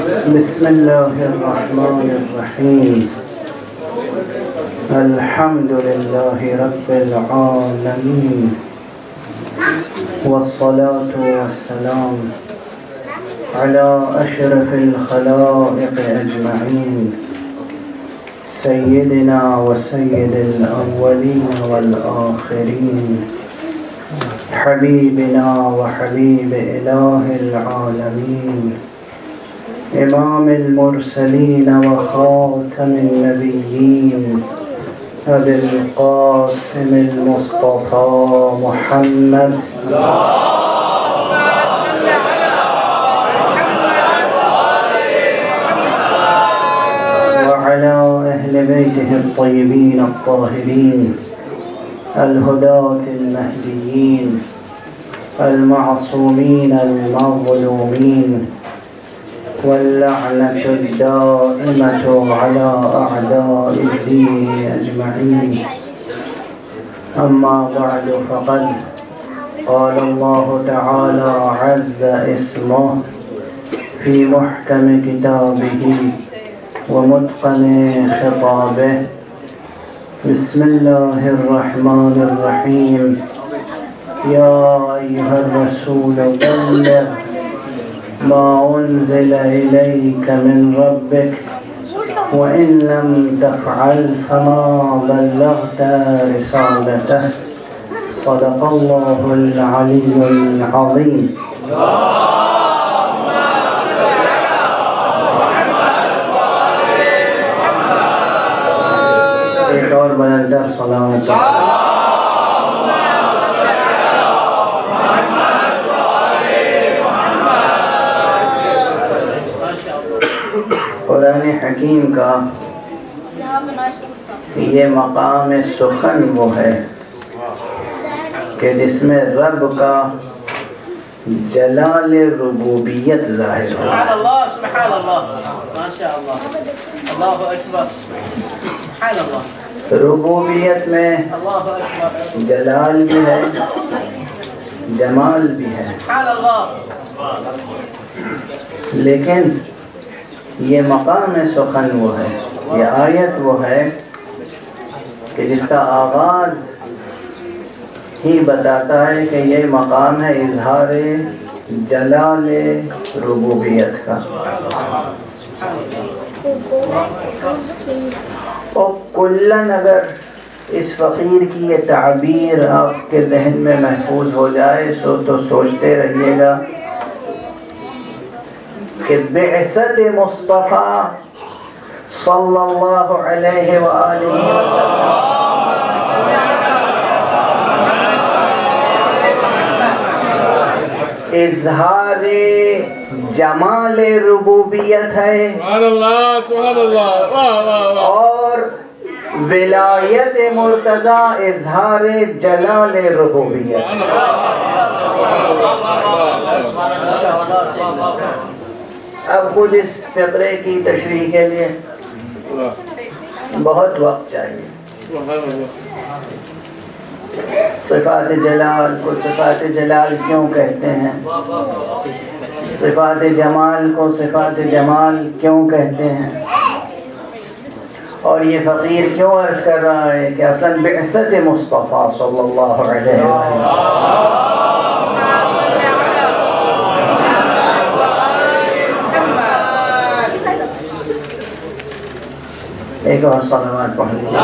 بسم الله الرحمن الرحيم. الحمد لله رب العالمين، والصلاة والسلام على أشرف الخلائق أجمعين، سيدنا وسيد الأولين والآخرين، حبيبنا وحبيب إله العالمين، إمام المرسلين وخاتم النبيين، أبي القاسم المصطفى محمد وعلى أهل بيته الطيبين الطاهرين الهداة المهديين المعصومين المظلومين، واللعنة الدائمة على أعداء الدين أجمعين. أما بعد، فقد قال الله تعالى عز اسمه في محكم كتابه ومتقن خطابه: بسم الله الرحمن الرحيم. يا أيها الرسول بلغ ما أنزل إليك من ربك وإن لم تفعل فما بلغت رسالته. صدق الله العلي العظيم. ایک اور بلندر صلوات. قرآن حکیم کا یہ مقام سخن وہ ہے کہ جس میں رب کا جلال ربوبیت ظاہر ہو. سبحان اللہ، سبحان اللہ، ماشاء اللہ، اللہ اکبر، سبحان اللہ. ربوبیت میں جلال بھی ہے، جمال بھی ہے، سبحان اللہ. لیکن یہ مقام سخن وہ ہے، یہ آیت وہ ہے کہ جس کا آغاز ہی بتاتا ہے کہ یہ مقام ہے اظہار جلال ربوبیت کا. اور کلن اگر اس فقیر کی یہ تعبیر آپ کے ذہن میں محفوظ ہو جائے تو سوچتے رہیے گا کہ بعثت مصطفیٰ صلی اللہ علیہ وآلہ وسلم اظہار جمال ربوبیت ہے، سبحان اللہ، سبحان اللہ، واہ واہ واہ. اور ولایت مرتضی اظہار جلال ربوبیت. اب خود اس فقرے کی تشریح کے لیے بہت وقت چاہیے. صفات جلال کو صفات جلال کیوں کہتے ہیں؟ صفات جمال کو صفات جمال کیوں کہتے ہیں؟ اور یہ فقیر کیوں عرض کر رہا ہے کہ اصلاً بعثت مصطفیٰ صلی اللہ علیہ وسلم ایک اور صلوات پڑھ لیجیے.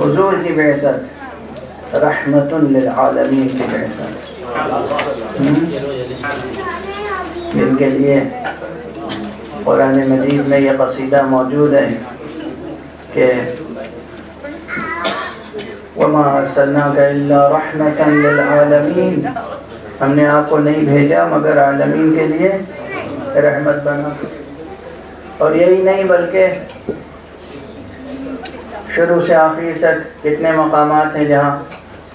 حضور کی بعثت رحمت للعالمین کی بعثت، جن کے لیے قرآن مجید میں یہ قصیدہ موجود ہے کہ وَمَا أَرْسَلْنَاكَ إِلَّا رَحْمَةً لِلْعَالَمِينَ، ہم نے آپ کو نہیں بھیجا مگر عالمین کے لیے رحمت بنا. اور یہی نہیں بلکہ شروع سے آخر تک کتنے مقامات ہیں جہاں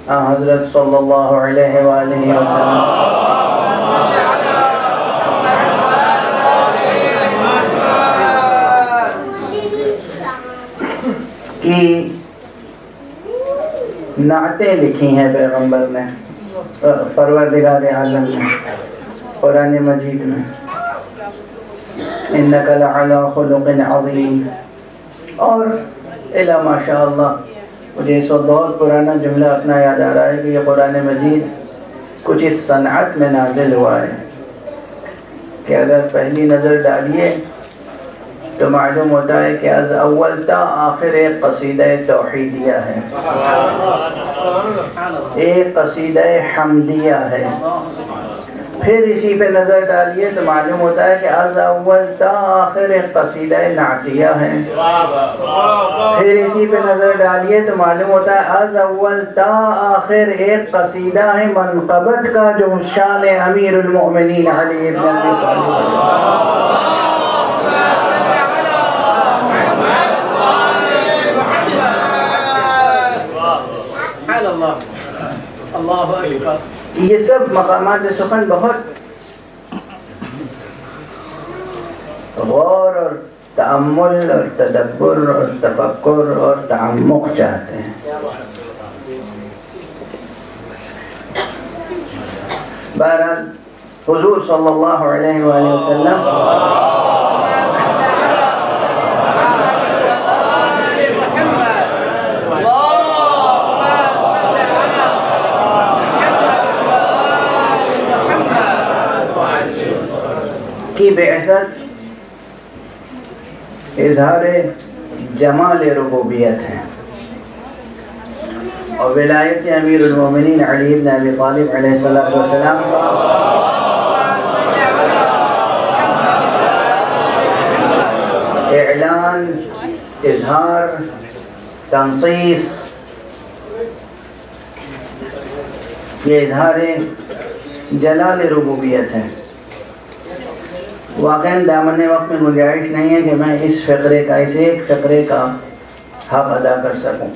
حضرت صلی اللہ علیہ وآلہ وسلم کی نعتیں لکھی ہیں پیغمبر نے پروردگار عالم نے قرآن مجید میں، انک لعلی خلق عظیم، اور الا ماشاء اللہ مجھے اس وقت بہت پرانا جملہ اپنا یاد آ رہا ہے کہ یہ قرآن مجید کچھ اس صنعت میں نازل ہوا ہے کہ اگر پہلی نظر ڈالیے تو معلوم ہوتا ہے کہ از اول تا آخر ایک قصیدہ توحیدیہ ہے، ایک قصیدہ حمدیہ ہے، پھر اسی پہ نظر ڈالیے تو معلوم ہوتا ہے کہ از اول تا آخر ایک قصیدہ نعتیہ ہے، پھر اسی پہ نظر ڈالیے تو معلوم ہوتا ہے از اول تا آخر ایک قصیدہ ہے منقبت کا جو شان امیر المؤمنین علی بن ابی طالب۔ یہ سب مقامات سخن بہت غور اور تأمل اور تدبر اور تفکر اور تعمق چاہتے ہیں۔ بہرحال حضور صلی اللہ علیہ وآلہ وسلم کی بعثت اظہار جمال ربوبیت ہے، اور ولایت امیر المومنین علی بن ابی طالب علیہ السلام اعلان، اظہار، تنصیص، یہ اظہار جلال ربوبیت ہے۔ واقعاً دامن وقت میں گنجائش نہیں ہے کہ میں اس فقرے کا، اس ایک فقرے کا حق ادا کر سکوں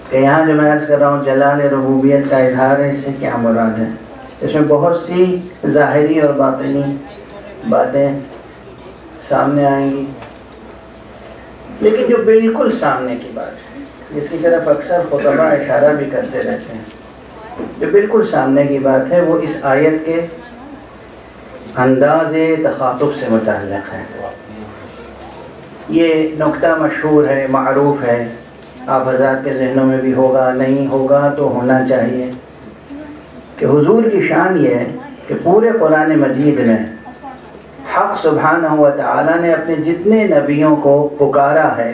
کہ یہاں جو میں عرض کر رہا ہوں جلال ربوبیت کا اظہار ہے، اس سے کیا مراد ہے۔ اس میں بہت سی ظاہری اور باطنی باتیں سامنے آئیں گی، لیکن جو بالکل سامنے کی بات ہے، جس کی طرف اکثر خطبہ اشارہ بھی کرتے رہتے ہیں، جو بالکل سامنے کی بات ہے وہ اس آیت کے انداز تخاطب سے متعلق ہے۔ یہ نکتہ مشہور ہے، معروف ہے، آپ حضرات کے ذہنوں میں بھی ہوگا، نہیں ہوگا تو ہونا چاہیے، کہ حضور کی شان یہ ہے کہ پورے قرآن مجید میں حق سبحانہ و تعالی نے اپنے جتنے نبیوں کو پکارا ہے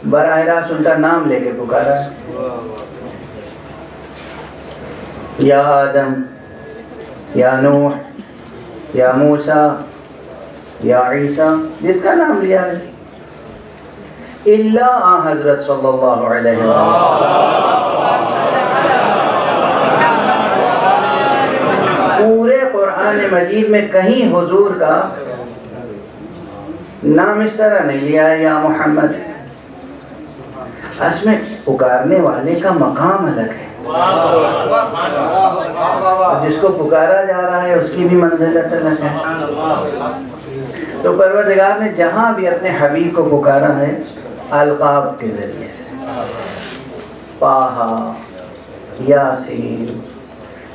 براہ راست ان کا نام لے کے پکارا ہے۔ یا آدم، یا نوح، یا موسیٰ، یا عیسیٰ، جس کا نام لیا ہے، اللہ آن حضرت صلی اللہ علیہ وسلم۔ پورے قرآن مجید میں کہیں حضور کا نام اس طرح نہیں لیا ہے یا محمد۔ اس میں پکارنے والے کا مقام الگ ہے، جس کو پکارا جا رہا ہے اس کی بھی منزلت الگ ہے۔ تو پروردگار نے جہاں بھی اپنے حبیب کو پکارا ہے القاب کے ذریعے سے، طٰہٰ، یاسین،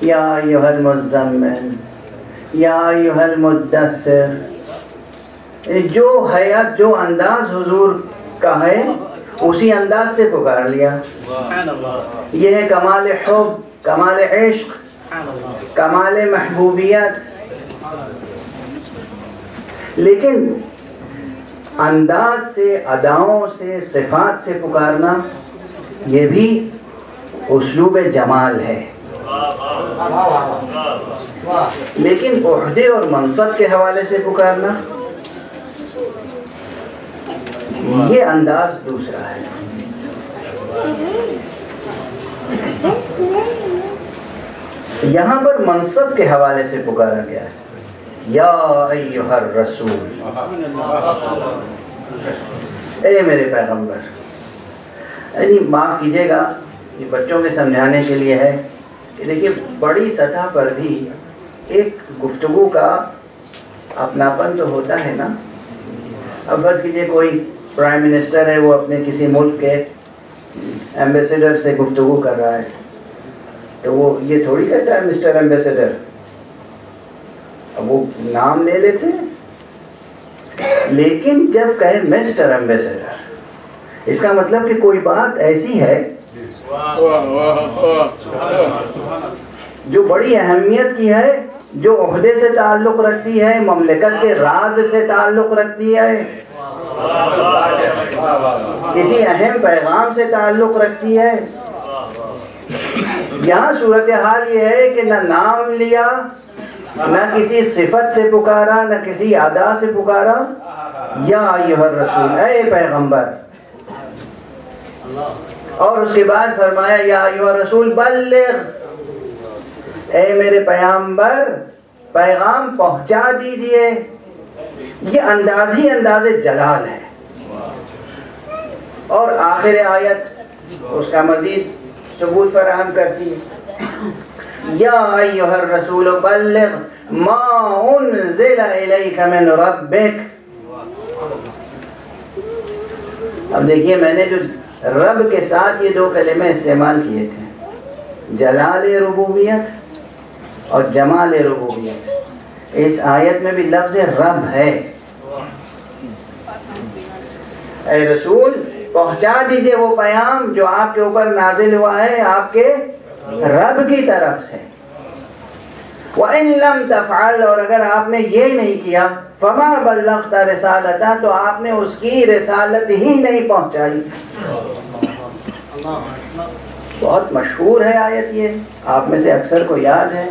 یا ایھا المزمل، یا ایھا المدثر، جو حیات، جو انداز حضور کا ہے اسی انداز سے پکار لیا۔ یہ ہے کمال حب، کمال عشق، کمال محبوبیت۔ لیکن انداز سے، اداؤں سے، صفات سے پکارنا یہ بھی اسلوب جمال ہے۔ لیکن عہدے اور منصب کے حوالے سے پکارنا یہ انداز دوسرا ہے۔ یہاں پر منصب کے حوالے سے پکارا گیا ہے، یا ایھا الرسول، اے میرے پیغمبر۔ یعنی معاف کیجیے گا، یہ بچوں کے سمجھانے کے لیے ہے کہ دیکھیے بڑی سطح پر بھی ایک گفتگو کا اپناپن تو ہوتا ہے نا۔ اب فرض کیجیے کوئی پرائم منسٹر ہے، وہ اپنے کسی ملک کے ایمبیسیڈر سے گفتگو کر رہا ہے تو وہ یہ تھوڑی کہتا ہے مسٹر ایمبیسیڈر، اب وہ نام لے لیتے ہیں، لیکن جب کہے مسٹر ایمبیسیڈر اس کا مطلب کہ کوئی بات ایسی ہے جو بڑی اہمیت کی ہے، جو عہدے سے تعلق رکھتی ہے، مملکت کے راز سے تعلق رکھتی ہے، کسی اہم پیغام سے تعلق رکھتی ہے۔ یہاں صورتحال یہ ہے کہ نہ نام لیا، نہ کسی صفت سے پکارا، نہ کسی ادا سے پکارا، یا ایھا الرسول، اے پیغمبر، اور اس کے بعد فرمایا یا ایھا الرسول بلغ، اے میرے پیغمبر پیغام پہنچا دیجئے۔ یہ انداز ہی انداز جلال ہے۔ اور آخر آیت اس کا مزید ثبوت فراہم کرتی ہے، یا ایھا الرسول بلغ ما انزل الیک من ربک۔ اب دیکھیے میں نے جو رب کے ساتھ یہ دو کلمے استعمال کیے تھے، جلال ربوبیت اور جمال ربوبیت، اس آیت میں بھی لفظ رب ہے۔ اے رسول پہنچا دیجئے وہ پیغام جو آپ کے اوپر نازل ہوا ہے آپ کے رب کی طرف سے۔ وَإِن لَمْ تَفْعَلْ، اور اگر آپ نے یہ نہیں کیا، فَمَا بَلَّغْتَ رِسَالَتَهُ، تو آپ نے اس کی رسالت ہی نہیں پہنچائی۔ بہت مشہور ہے آیت، یہ آپ میں سے اکثر کو یاد ہے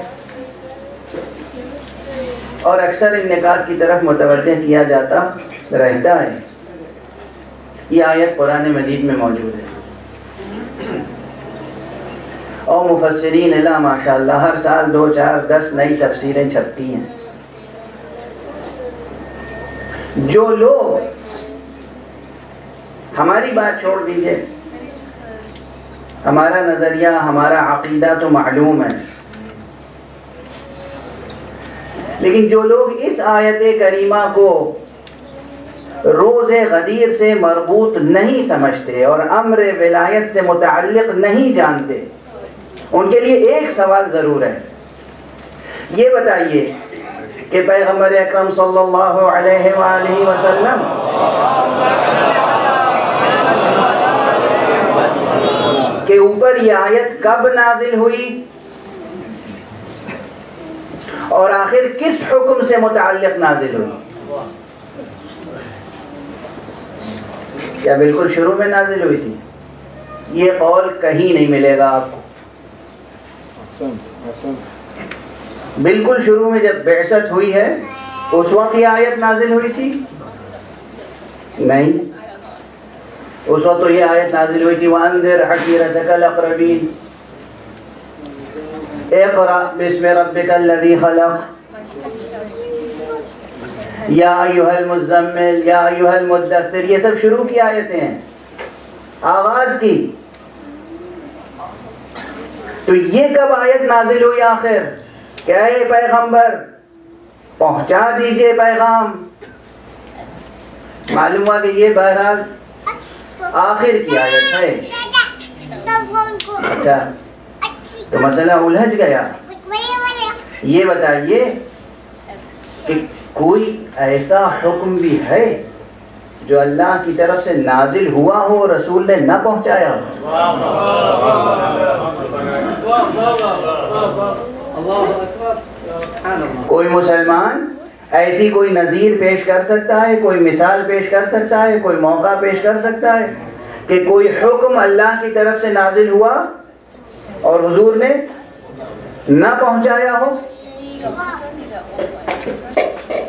اور اکثر ان نکات کی طرف متوجہ کیا جاتا رہتا ہے۔ یہ آیت قرآن مجید میں موجود ہے اور مفسرین اللہ ماشاءاللہ ہر سال 2، 4، 10 نئی تفسیریں چھپتی ہیں۔ جو لوگ، ہماری بات چھوڑ دیجئے، ہمارا نظریہ، ہمارا عقیدہ تو معلوم ہے، لیکن جو لوگ اس آیت کریمہ کو روز غدیر سے مربوط نہیں سمجھتے اور امر ولایت سے متعلق نہیں جانتے، ان کے لیے ایک سوال ضرور ہے۔ یہ بتائیے کہ پیغمبر اکرم صلی اللہ علیہ وآلہ وسلم کے اوپر یہ آیت کب نازل ہوئی اور آخر کس حکم سے متعلق نازل ہوئی؟ کیا بالکل شروع میں نازل ہوئی تھی؟ یہ قول کہیں نہیں ملے گا آپ کو۔ بالکل شروع میں جب بعثت ہوئی ہے اس وقت یہ آیت نازل ہوئی تھی؟ نہیں، اس وقت تو یہ آیت نازل ہوئی تھی وَأَنذِرْ عَشِيرَتَكَ الْأَقْرَبِينَ، اقرأ بِاسْمِ رَبِّكَ الَّذِي خَلَقَ، یا ایھا المزمل، یا ایھا المدثر، یہ سب شروع کی آیتیں ہیں، آغاز کی۔ تو یہ کب آیت نازل ہوئی آخر کہ اے پیغمبر پہنچا دیجئے پیغام؟ معلوم ہوا کہ یہ بہرحال آخر کی آیت ہے۔ اچھا تو مسئلہ الجھ گیا۔ یہ بتائیے کہ کوئی ایسا حکم بھی ہے جو اللہ کی طرف سے نازل ہوا ہو رسول نے نہ پہنچایا ہو؟ کوئی مسلمان ایسی کوئی نظیر پیش کر سکتا ہے، کوئی مثال پیش کر سکتا ہے، کوئی موقع پیش کر سکتا ہے کہ کوئی حکم اللہ کی طرف سے نازل ہوا اور حضور نے نہ پہنچایا ہو؟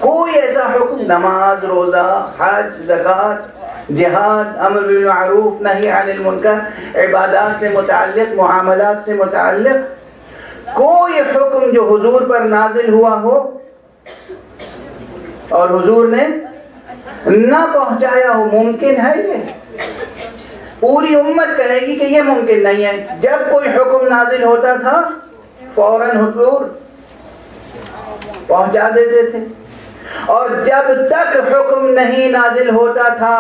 کوئی ایسا حکم، نماز، روزہ، حج، زکوٰۃ، جہاد، امر بالمعروف، نہی عن المنکر، عبادات سے متعلق، معاملات سے متعلق کوئی حکم جو حضور پر نازل ہوا ہو اور حضور نے نہ پہنچایا ہو، ممکن ہے یہ؟ پوری امت کہے گی کہ یہ ممکن نہیں ہے۔ جب کوئی حکم نازل ہوتا تھا فوراً حضور پہنچا دیتے تھے، اور جب تک حکم نہیں نازل ہوتا تھا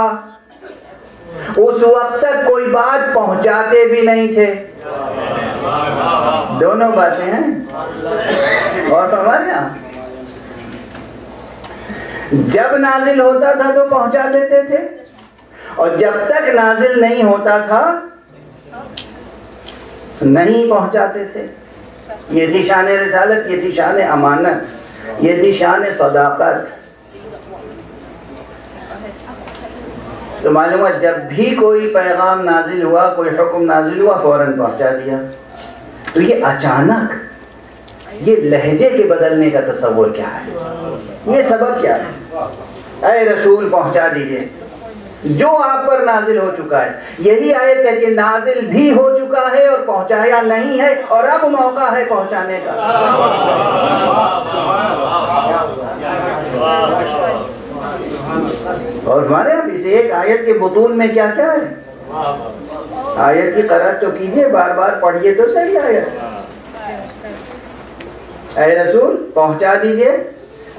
اس وقت تک کوئی بات پہنچاتے بھی نہیں تھے. دونوں باتیں ہیں. اور فرمایا یہاں جب نازل ہوتا تھا تو پہنچا دیتے تھے, اور جب تک نازل نہیں ہوتا تھا نہیں پہنچاتے تھے. یہ تھی شان رسالت, یہ تھی شان امانت, یہ تھی شان صداقت. تو معلوم ہے جب بھی کوئی پیغام نازل ہوا, کوئی حکم نازل ہوا, فوراً پہنچا دیا. تو یہ اچانک یہ لہجے کے بدلنے کا تصور کیا ہے؟ یہ سبب کیا ہے؟ اے رسول پہنچا دیجئے جو آپ پر نازل ہو چکا ہے. یہی آیت ہے کہ نازل بھی ہو چکا ہے اور پہنچایا نہیں ہے, اور اب موقع ہے پہنچانے کا. اور ہمارے یہاں اس ایک آیت کے بطون میں کیا کیا ہے؟ آیت کی قرأت تو کیجئے, بار بار پڑھیے تو صحیح آیت. اے رسول پہنچا دیجئے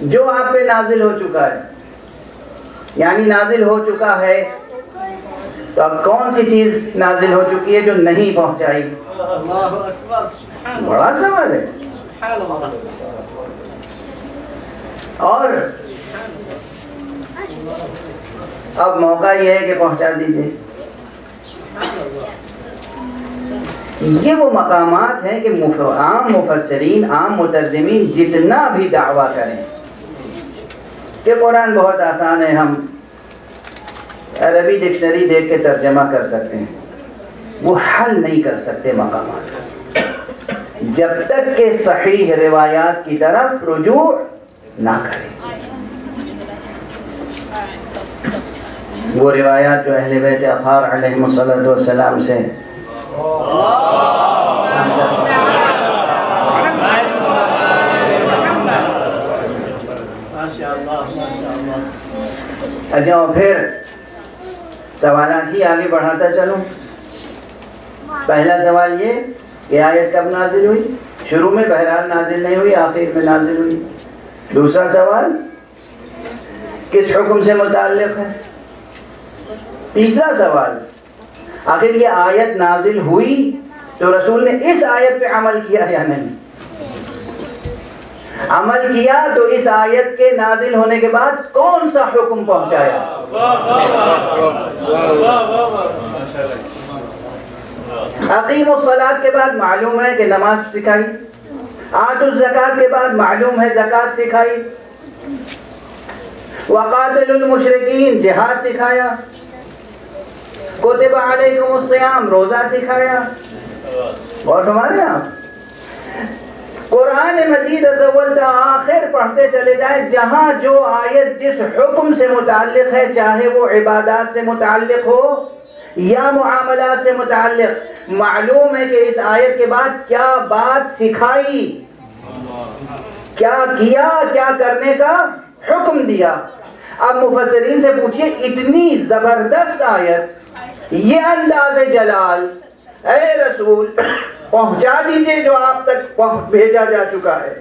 جو آپ پہ نازل ہو چکا ہے. یعنی نازل ہو چکا ہے تو اب کون سی چیز نازل ہو چکی ہے جو نہیں پہنچائی؟ بڑا سوال ہے. اور اب موقع یہ ہے کہ پہنچا دیجئے. یہ وہ مقامات ہیں کہ عام مفسرین, عام مترجمین جتنا بھی دعویٰ کریں کہ قرآن بہت آسان ہے, ہم عربی ڈکشنری دیکھ کے ترجمہ کر سکتے ہیں, وہ حل نہیں کر سکتے مقامات جب تک کہ صحیح روایات کی طرف رجوع نہ کریں. وہ روایات جو اہل بیت اطہار علیہم السلام سے اچھا, پھر سوالات ہی آگے بڑھاتا چلوں. پہلا سوال یہ کہ آیت کب نازل ہوئی؟ شروع میں بہرحال نازل نہیں ہوئی, آخر میں نازل ہوئی. دوسرا سوال کس حکم سے متعلق ہے؟ تیسرا سوال آخر یہ آیت نازل ہوئی تو رسول نے اس آیت پہ عمل کیا یا نہیں؟ عمل کیا تو اس آیت کے نازل ہونے کے بعد کون سا حکم پہنچایا؟ اقیم الصلاۃ کے بعد معلوم ہے کہ نماز سکھائی, آتوا الزکوٰۃ کے بعد معلوم ہے زکوٰۃ سکھائی, وقاتلوا المشرکین جہاد سکھایا, کتب علیکم الصیام روزہ سکھایا. اور ہمارے یہاں قرآن مجید از اول تا آخر پڑھتے چلے جائیں, جہاں جو آیت جس حکم سے متعلق ہے, چاہے وہ عبادات سے متعلق ہو یا معاملات سے متعلق, معلوم ہے کہ اس آیت کے بعد کیا بات سکھائی, کیا کیا, کیا کرنے کا حکم دیا. اب مفسرین سے پوچھئے اتنی زبردست آیت, یہ انداز جلال, اے رسول پہنچا دیجئے جو آپ تک بھیجا جا چکا ہے,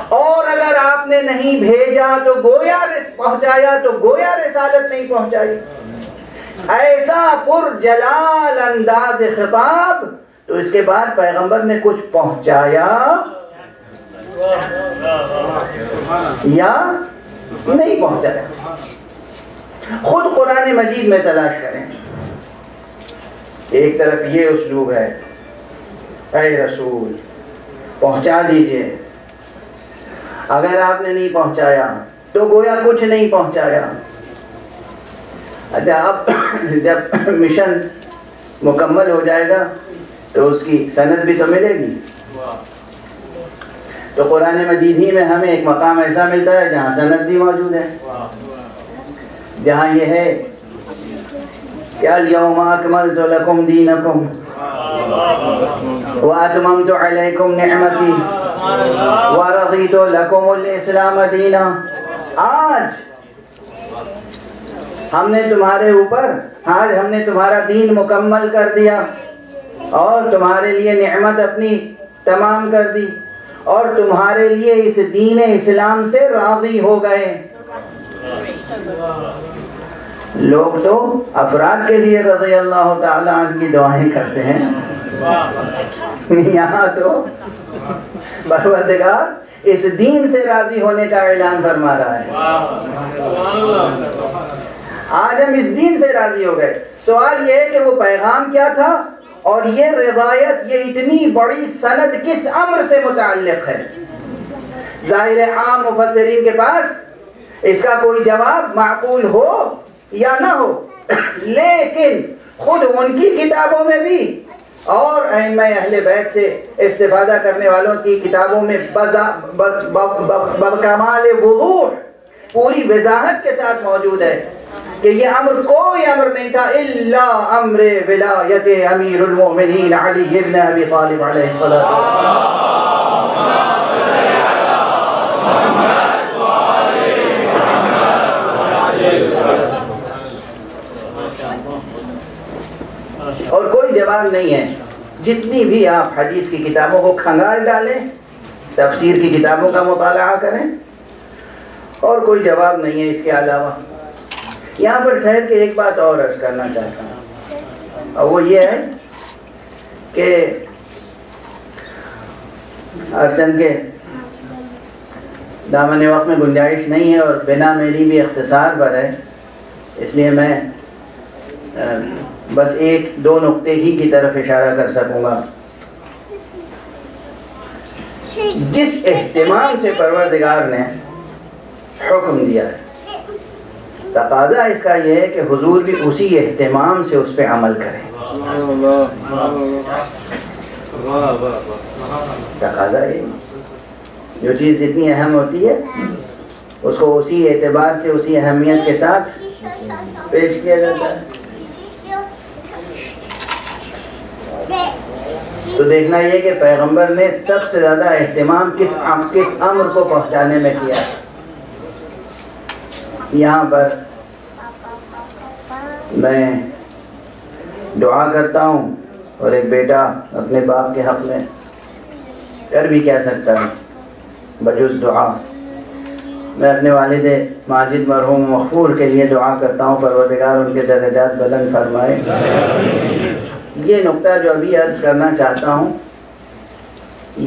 اور اگر آپ نے نہیں بھیجا تو گویا پہنچایا تو گویا رسالت نہیں پہنچائی. ایسا پر جلال انداز خطاب, تو اس کے بعد پیغمبر نے کچھ پہنچایا یا نہیں پہنچایا؟ خود قرآن مجید میں تلاش کریں. ایک طرف یہ اسلوب ہے, اے رسول پہنچا دیجئے, اگر آپ نے نہیں پہنچایا تو گویا کچھ نہیں پہنچایا. اچھا, اب جب مشن مکمل ہو جائے گا تو اس کی سند بھی تو ملے گی. تو قرآن مجید ہی میں ہمیں ایک مقام ایسا ملتا ہے جہاں سند بھی موجود ہے, جہاں یہ ہے کہ الیوم اکملت لکم دینکم واتممت علیکم نعمتی ورضیت لکم الاسلام دینا. آج ہم نے تمہارے اوپر, آج ہم نے تمہارا دین مکمل کر دیا اور تمہارے لیے نعمت اپنی تمام کر دی, اور تمہارے لیے اس دین اسلام سے راضی ہو گئے. لوگ تو افراد کے لیے رضی اللہ تعالیٰ عنہ کی دعائیں کرتے ہیں، یہاں تو پروردگار اس دین سے راضی ہونے کا اعلان فرما رہا ہے۔ آج ہم اس دین سے راضی ہو گئے۔ سوال یہ ہے کہ وہ پیغام کیا تھا اور یہ روایت، یہ اتنی بڑی سند کس امر سے متعلق ہے؟ ظاہر عام مفسرین کے پاس اس کا کوئی جواب معقول ہو یا نہ ہو، لیکن خود ان کی کتابوں میں بھی اور ائمہ اہل بیت سے استفادہ کرنے والوں کی کتابوں میں بکمال وضوح پوری وضاحت کے ساتھ موجود ہے کہ یہ امر کوئی امر نہیں تھا الا امر ولایت امیر المؤمنین علی بن ابی طالب علیہ السلام۔ اور کوئی جواب نہیں ہے۔ جتنی بھی آپ حدیث کی کتابوں کو کھنگال ڈالیں، تفسیر کی کتابوں کا مطالعہ کریں، اور کوئی جواب نہیں ہے اس کے علاوہ۔ یہاں پر ٹھہر کے ایک بات اور عرض کرنا چاہتا ہوں، اور وہ یہ ہے کہ ارچن کے دامن وقت میں گنجائش نہیں ہے اور بنا میری بھی اختصار پر ہے، اس لیے میں بس ایک دو نقطے ہی کی طرف اشارہ کر سکوں گا۔ جس اہتمام سے پروردگار نے حکم دیا ہے، تقاضا اس کا یہ ہے کہ حضور بھی اسی اہتمام سے اس پہ عمل کریں۔ تقاضا یہ، جو چیز جتنی اہم ہوتی ہے اس کو اسی اعتبار سے، اسی اہمیت کے ساتھ پیش کیا جاتا ہے۔ تو دیکھنا یہ کہ پیغمبر نے سب سے زیادہ اہتمام کس امر کو پہنچانے میں کیا ہے۔ یہاں پر میں دعا کرتا ہوں، اور ایک بیٹا اپنے باپ کے حق میں کر بھی کیا سکتا ہے بجز دعا۔ میں اپنے والد ماجد مرحوم مغفور کے لیے دعا کرتا ہوں، پروردگار ان کے درجات بلند فرمائے۔ یہ نقطہ جو ابھی عرض کرنا چاہتا ہوں،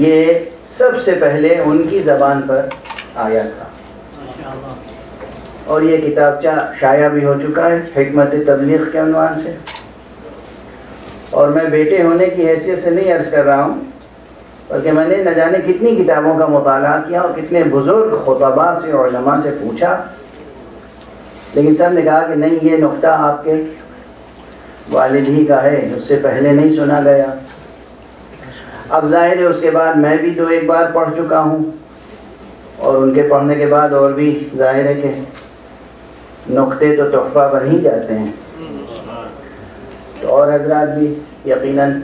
یہ سب سے پہلے ان کی زبان پر آیا تھا، اور یہ کتابچہ شائع بھی ہو چکا ہے حکمت تبلیغ کے عنوان سے۔ اور میں بیٹے ہونے کی حیثیت سے نہیں عرض کر رہا ہوں، بلکہ میں نے نہ جانے کتنی کتابوں کا مطالعہ کیا اور کتنے بزرگ خطباء سے، علماء سے پوچھا، لیکن سب نے کہا کہ نہیں، یہ نقطہ آپ کے والد ہی کا ہے، اس سے پہلے نہیں سنا گیا۔ اب ظاہر ہے اس کے بعد میں بھی تو ایک بار پڑھ چکا ہوں، اور ان کے پڑھنے کے بعد اور بھی ظاہر ہے کہ نقطے تو تحفہ بن ہی جاتے ہیں، تو اور حضرات بھی یقیناً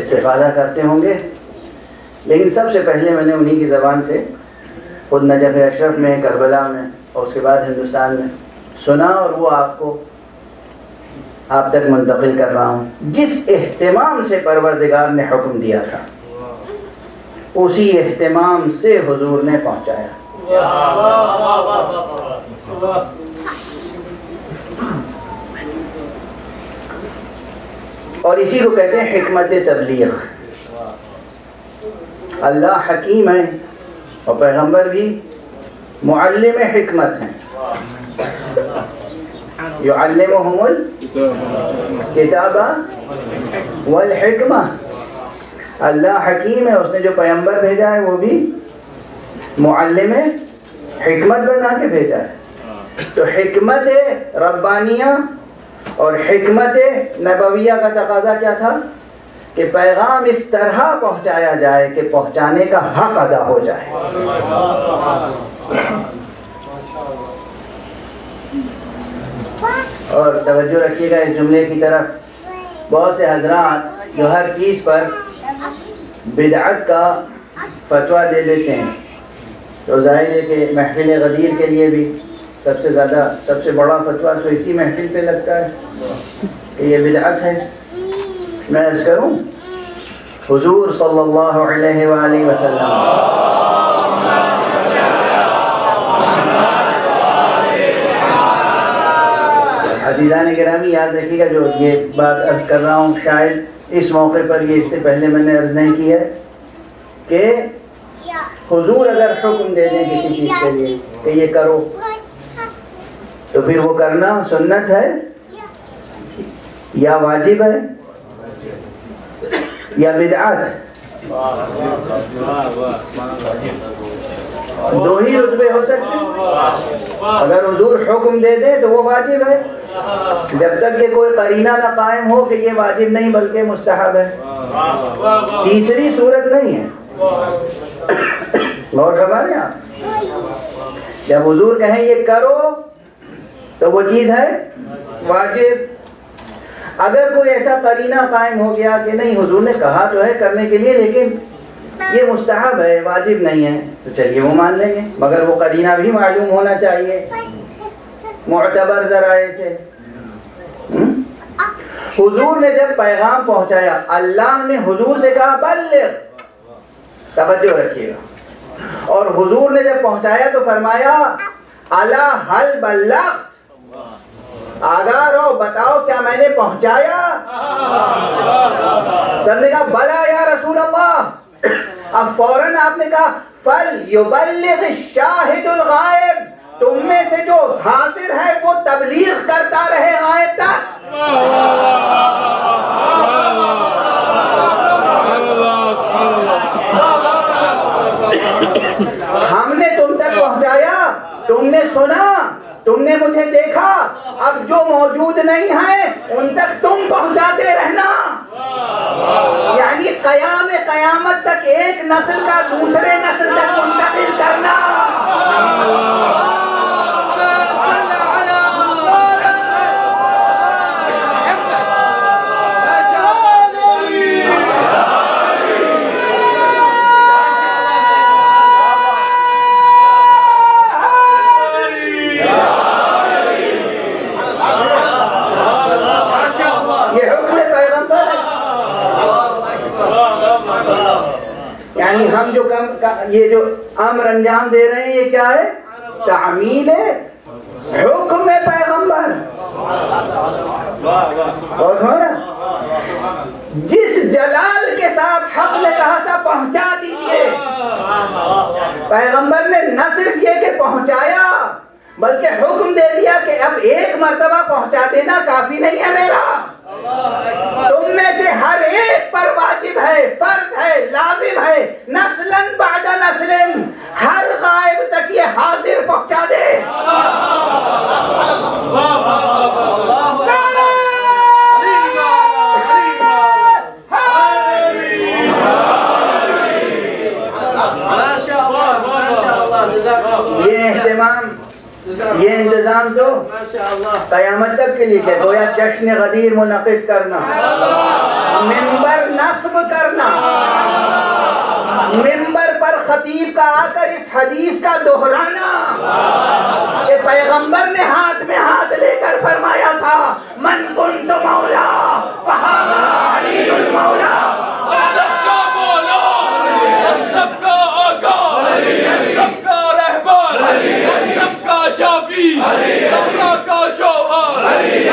استفادہ کرتے ہوں گے۔ لیکن سب سے پہلے میں نے انہی کی زبان سے خود نجف اشرف میں، کربلا میں، اور اس کے بعد ہندوستان میں سنا، اور وہ آپ تک منتقل کر رہا ہوں۔ جس اہتمام سے پروردگار نے حکم دیا تھا، اسی اہتمام سے حضور نے پہنچایا۔ اور اسی کو کہتے ہیں حکمت تبلیغ۔ اللہ حکیم ہے اور پیغمبر بھی معلم حکمت ہیں۔ یعلمہم الکتاب والحکمہ۔ اللہ حکیم ہے، اس نے جو پیغمبر بھیجا ہے وہ بھی معلم حکمت بنا کے بھیجا ہے۔ تو حکمت ربانیہ اور حکمت نبویہ کا تقاضا کیا تھا کہ پیغام اس طرح پہنچایا جائے کہ پہنچانے کا حق ادا ہو جائے۔ اور توجہ رکھیے گا اس جملے کی طرف، بہت سے حضرات جو ہر چیز پر بدعت کا فتویٰ دے دیتے ہیں، تو ظاہر ہے کہ محفل غدیر کے لیے بھی سب سے بڑا فتویٰ تو اسی محفل پہ لگتا ہے کہ یہ بدعت ہے۔ میں عرض کروں، حضور صلی اللہ علیہ وآلہ وسلم عزیزان گرامی یاد رکھیے گا، جو یہ بات عرض کر رہا ہوں شاید اس موقع پر یہ اس سے پہلے میں نے عرض نہیں کی ہے کہ حضور اگر حکم دے دیں کسی چیز کے لیے کہ یہ کرو تو پھر وہ کرنا سنت ہے یا واجب ہے یا بدعت ہے؟ دو ہی رتبے ہو سکتے ہیں۔ اگر حضور حکم دے دے تو وہ واجب ہے، جب تک یہ کوئی قرینہ نہ قائم ہو کہ یہ واجب نہیں بلکہ مستحب ہے۔ تیسری صورت نہیں ہے، غور فرمائیں آپ، جب حضور کہیں یہ کرو تو وہ چیز ہے واجب۔ اگر کوئی ایسا قرینہ قائم ہو گیا کہ نہیں حضور نے کہا تو ہے کرنے کے لیے لیکن یہ مستحب ہے واجب نہیں ہے تو چلیے وہ مان لیں گے، مگر وہ قرینہ بھی معلوم ہونا چاہیے معتبر ذرائع سے۔ حضور نے جب پیغام پہنچایا، اللہ نے حضور سے کہا بلغ، توجہ رکھیے گا، اور حضور نے جب پہنچایا تو فرمایا الا هل بلغت، آگاہ رہو بتاؤ کیا میں نے پہنچایا؟ سب نے کہا بلا یا رسول اللہ۔ اب فوراً آپ نے کہا فَلْيُبَلِّغِ الشَّاهِدُ الْغَائِبِ، تم میں سے جو حاضر ہے وہ تبلیغ کرتا رہے غائب تک۔ ہم نے تم تک پہنچایا، تم نے سنا، تم نے مجھے دیکھا، اب جو موجود نہیں ہیں ان تک تم پہنچاتے رہنا، یعنی قیامت تک ایک نسل کا دوسرے نسل تک منتقل کرنا۔ یعنی ہم جو یہ جو امر انجام دے رہے ہیں یہ کیا ہے؟ تعمیل ہے حکم پیغمبر۔ اور جس جلال کے ساتھ حق نے کہا تھا پہنچا دیجئے، پیغمبر نے نہ صرف یہ کہ پہنچایا بلکہ حکم دے دیا کہ اب ایک مرتبہ پہنچا دینا کافی نہیں ہے میرا، تم میں سے ہر ایک پر واجب ہے، فرض ہے، لازم ہے، نسلاً بعد نسلاً ہر غائب تک یہ حاضر پہنچا دے۔ یہ انتظام تو قیامت تک کے لیے کہ گویا جشن غدیر منعقد کرنا، منبر نصب کرنا، منبر پر خطیب کا آ کر اس حدیث کا دہرانا کہ پیغمبر نے ہاتھ میں ہاتھ لے کر فرمایا تھا من کنت مولا فہذا علی المولا، سب کا مولا، سب کا آقا، سب کا رہبر، سب کا شافی، اللہ کا شوہر، علی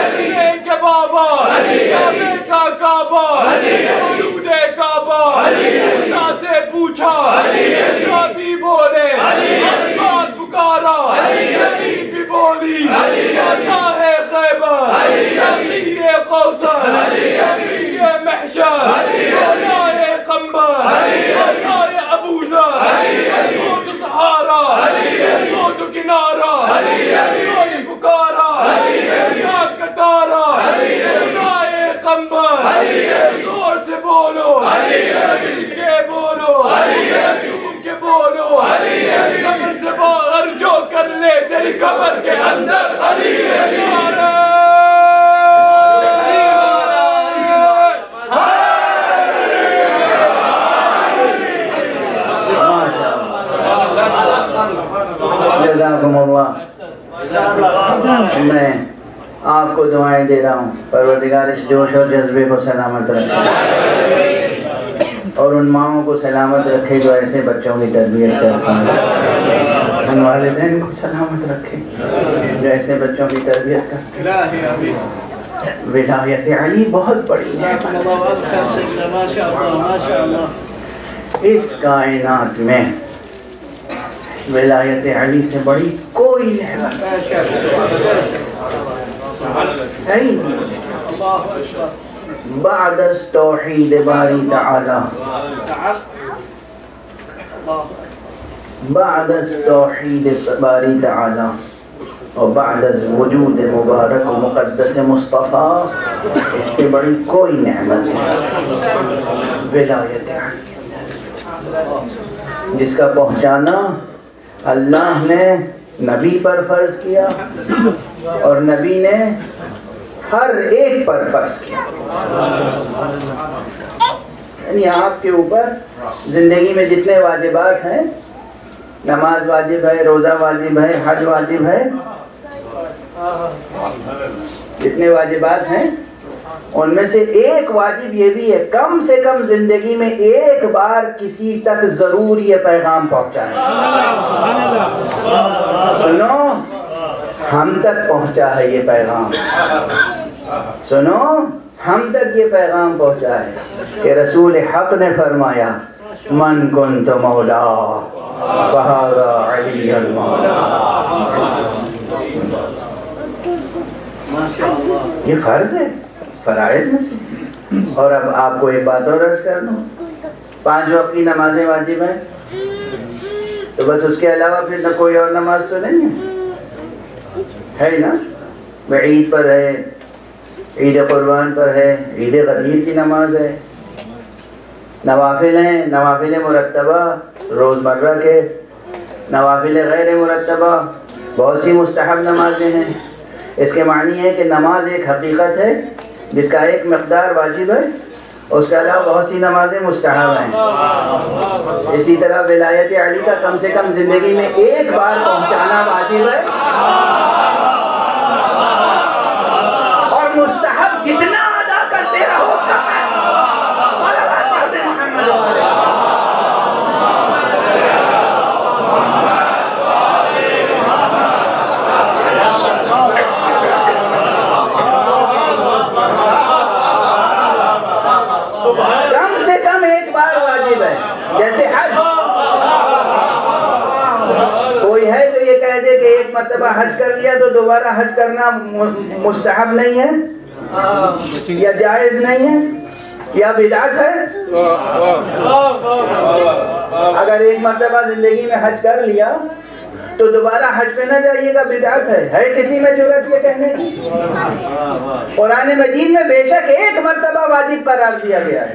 کے بابا، کعبے کا کعبہ، حدود کعبہ، موسیٰ سے پوچھا، موسیٰ بھی بولے، آسمان پکارا، زمین بھی بولی، اللہ ہے خیبر، علی کوثر، علی محشر، اللہ قمبر، اللہ ابوذر، سود سہارا، سود کنارا، سود پکارا، یا کتارا، اللہ قمبر، زور سے بولو، علی کے بولو، جھوم کے بولو، قبر سے باہر جو کر لے تیری قبر کے اندر علی ہے۔ جزاکم اللہ۔ میں آپ کو دعائیں دے رہا ہوں، پروردگار اس جوش اور جذبے کو سلامت رکھے اور ان ماؤں کو سلامت رکھے جو ایسے بچوں کی تربیت کرتے ہیں۔ ان والدین کو سلامت رکھے جو ایسے بچوں کی تربیت کرتے ہیں۔ ولایت علی بہت بڑی ہے، اس کائنات میں ولایت علی سے بڑی کوئی نعمت ہے ہی نہیں۔ بعد از توحید باری تعالی، بعد از توحید باری تعالی اور بعد از وجود مبارک و مقدس مصطفیٰ، اس سے بڑی کوئی نعمت نہیں ولایت علی، جس کا پہنچانا اللہ نے نبی پر فرض کیا اور نبی نے ہر ایک پر فرض کیا۔ یعنی آپ کے اوپر زندگی میں جتنے واجبات ہیں، نماز واجب ہے، روزہ واجب ہے، حج واجب ہے، جتنے واجبات ہیں ان میں سے ایک واجب یہ بھی ہے کم سے کم زندگی میں ایک بار کسی تک ضرور یہ پیغام پہنچائیں۔ سنو، ہم تک پہنچا ہے یہ پیغام، سنو ہم تک یہ پیغام پہنچا ہے کہ رسول حق نے فرمایا من کنت مولا فہذا علی المولا۔ یہ فرض ہے فرائض میں سے۔ اور اب آپ کو ایک بات اور عرض کر دوں، 5 وقت کی نمازیں واجب ہیں، تو بس اس کے علاوہ پھر نہ کوئی اور نماز تو نہیں ہے نا؟ عید پر ہے، عید قربان پر ہے، عید غدیر کی نماز ہے، نوافل ہیں، نوافل مرتبہ روزمرہ کے، نوافل غیر مرتبہ، بہت سی مستحب نمازیں ہیں۔ اس کے معنی ہے کہ نماز ایک حقیقت ہے جس کا ایک مقدار واجب ہے، اس کے علاوہ بہت سی نمازیں مستحب ہیں۔ اسی طرح ولایت علی کا کم سے کم زندگی میں ایک بار پہنچانا واجب ہے، اور مستحب جتنا ادا کرتے رہو کم ہے۔ کم سے کم ایک بار واجب ہے، جیسے حج۔ کوئی ہے جو یہ کہہ دے کہ ایک مرتبہ حج کر لیا تو دوبارہ حج کرنا مستحب نہیں ہے یا جائز نہیں ہے یا بدعت ہے؟ اگر ایک مرتبہ زندگی میں حج کر لیا تو دوبارہ حج پہ نہ جائیے گا، بدعت ہے کسی میں جرأت یہ کہنے کی؟ قرآن مجید میں بے شک ایک مرتبہ واجب قرار دیا گیا ہے،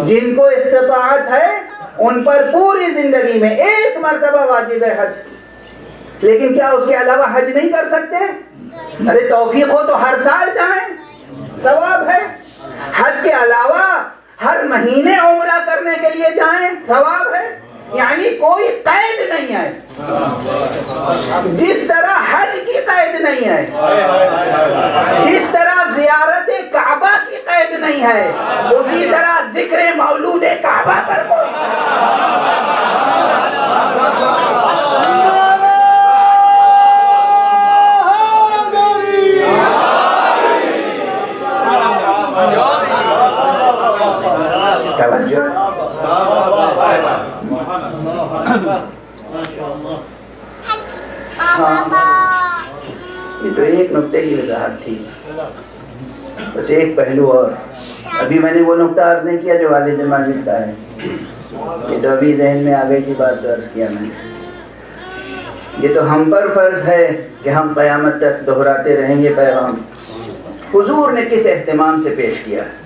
جن کو استطاعت ہے ان پر پوری زندگی میں ایک مرتبہ واجب ہے حج، لیکن کیا اس کے علاوہ حج نہیں کر سکتے؟ ارے توفیق ہو تو ہر سال جائیں، ثواب ہے۔ حج کے علاوہ ہر مہینے عمرہ کرنے کے لیے جائیں، ثواب ہے۔ یعنی کوئی قید نہیں ہے، جس طرح حج کی قید نہیں ہے، جس طرح زیارت کعبہ کی قید نہیں ہے، اسی طرح ذکر مولود کعبہ پر کوئی یہ تو ایک نقطے کی وضاحت تھی، بس ایک پہلو اور ابھی میں نے وہ نقطہ عرض نہیں کیا جو والد ماجد کا ہے، یہ تو ابھی ذہن میں آ گئی تھی بات عرض کیا میں نے۔ یہ تو ہم پر فرض ہے کہ ہم قیامت تک دہراتے رہیں گے پیغام۔ حضور نے کس اہتمام سے پیش کیا ہے؟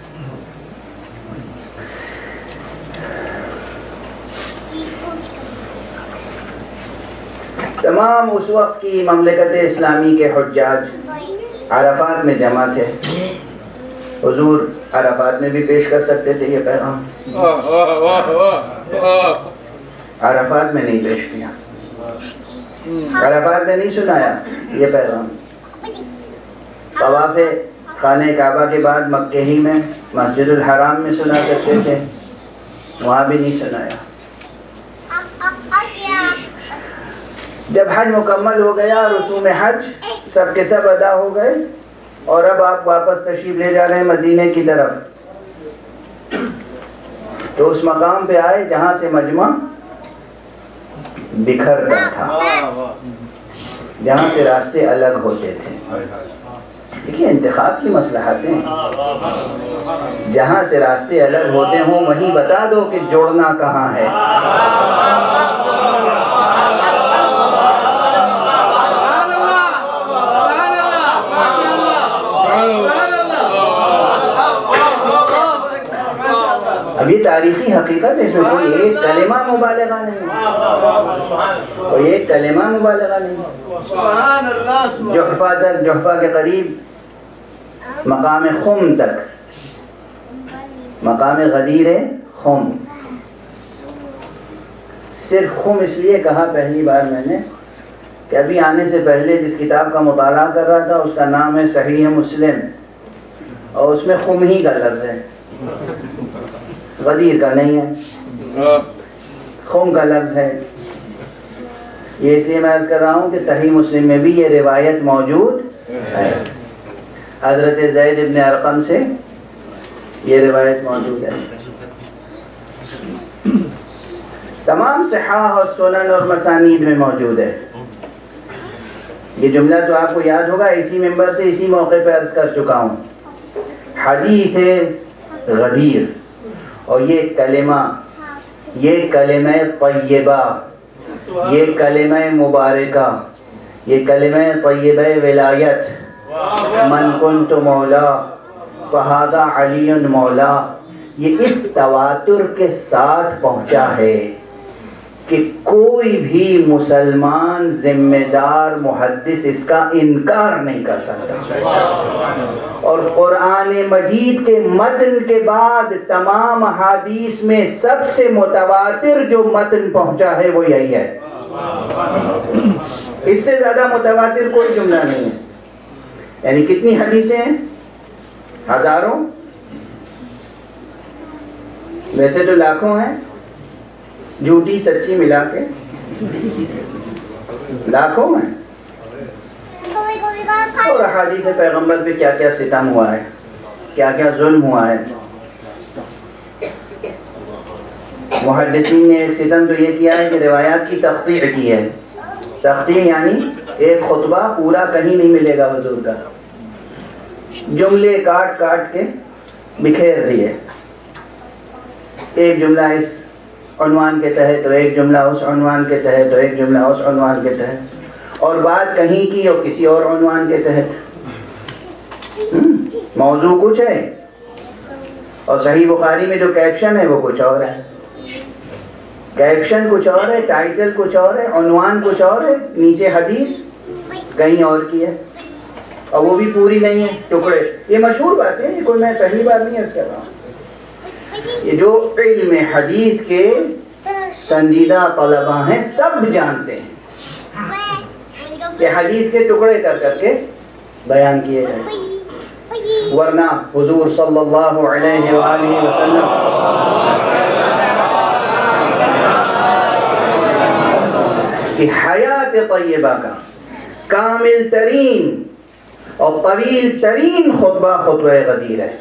تمام اس وقت کی مملکت اسلامی کے حجاج عرفات میں جمع تھے، حضور عرفات میں بھی پیش کر سکتے تھے یہ پیغام، عرفات میں نہیں پیش کیا، عرفات میں نہیں سنایا یہ پیغام۔ طواف خانہ کعبہ کے بعد مکہ ہی میں مسجد الحرام میں سنا کرتے تھے، وہاں بھی نہیں سنایا۔ جب حج مکمل ہو گیا، رسوم حج سب کے سب ادا ہو گئے، اور اب آپ واپس تشریف لے جا رہے ہیں مدینے کی طرف، تو اس مقام پہ آئے جہاں سے مجمع بکھر کر تھا، جہاں سے راستے الگ ہوتے تھے۔ دیکھیے انتخاب کی مصلحتیں، جہاں سے راستے الگ ہوتے ہوں وہیں بتا دو کہ جوڑنا کہاں ہے۔ اب یہ تاریخی حقیقت ہے، اس میں کوئی ایک کلمہ مبالغہ نہیں، کوئی ایک کلمہ مبالغہ نہیں۔ جحفہ تک، جحفہ کے قریب مقام خم تک، مقام غدیر خم، صرف خم اس لیے کہا پہلی بار میں نے کہ ابھی آنے سے پہلے جس کتاب کا مطالعہ کر رہا تھا اس کا نام ہے صحیح مسلم، اور اس میں خم ہی کا لفظ ہے، غدیر کا نہیں ہے، خم کا لفظ ہے۔ یہ اس لیے میں عرض کر رہا ہوں کہ صحیح مسلم میں بھی یہ روایت موجود ہے، حضرت زید ابن ارقم سے یہ روایت موجود ہے۔ تمام صحاح اور سنن اور مسانید میں موجود ہے۔ یہ جملہ تو آپ کو یاد ہوگا، اسی ممبر سے اسی موقع پہ عرض کر چکا ہوں، حدیث غدیر، اور یہ کلمہ، یہ کلمہ طیبہ، یہ کلمہ مبارکہ، یہ کلمہ طیبہ ولایت، من کنت مولا فہذا علی مولا، یہ اس تواتر کے ساتھ پہنچا ہے کہ کوئی بھی مسلمان ذمہ دار محدث اس کا انکار نہیں کر سکتا۔ اور قرآن مجید کے متن کے بعد تمام احادیث میں سب سے متواتر جو متن پہنچا ہے وہ یہی ہے، اس سے زیادہ متواتر کوئی جملہ نہیں ہے۔ یعنی کتنی حدیثیں ہیں؟ ہزاروں، ویسے تو لاکھوں ہیں، جھوٹی سچی ملا کے لاکھوں ہیں۔ اور احادیث پیغمبر پہ کیا کیا ستم ہوا ہے، کیا کیا ظلم ہوا ہے۔ محدثین نے ایک ستم تو یہ کیا ہے کہ روایات کی تقطیع کی ہے۔ تقطیع یعنی ایک خطبہ پورا کہیں نہیں ملے گا حضور کا، جملے کاٹ کاٹ کے بکھیر دیے، ایک جملہ اس عنوان کے تحت، تو ایک جملہ اس عنوان کے تحت، تو ایک جملہ اس عنوان کے تحت، اور بات کہیں کی اور کسی اور عنوان کے تحت۔ موضوع کچھ ہے اور صحیح بخاری میں جو کیپشن ہے وہ کچھ اور ہے، کیپشن کچھ اور ہے، ٹائٹل کچھ اور ہے، عنوان کچھ اور ہے، نیچے حدیث کہیں اور کی ہے، اور وہ بھی پوری نہیں ہے، ٹکڑے۔ یہ مشہور بات ہے، یہ کوئی میں پہلی بار نہیں عرض کر رہا ہوں۔ یہ جو علم حدیث کے سنجیدہ طلباء ہیں سب جانتے ہیں کہ حدیث کے ٹکڑے کر کر کے بیان کیے گئے، ورنہ حضور صلی اللہ علیہ وآلہ وسلم کی حیات طیبہ کا کامل ترین اور طویل ترین خطبہ خطبہ غدیر ہے،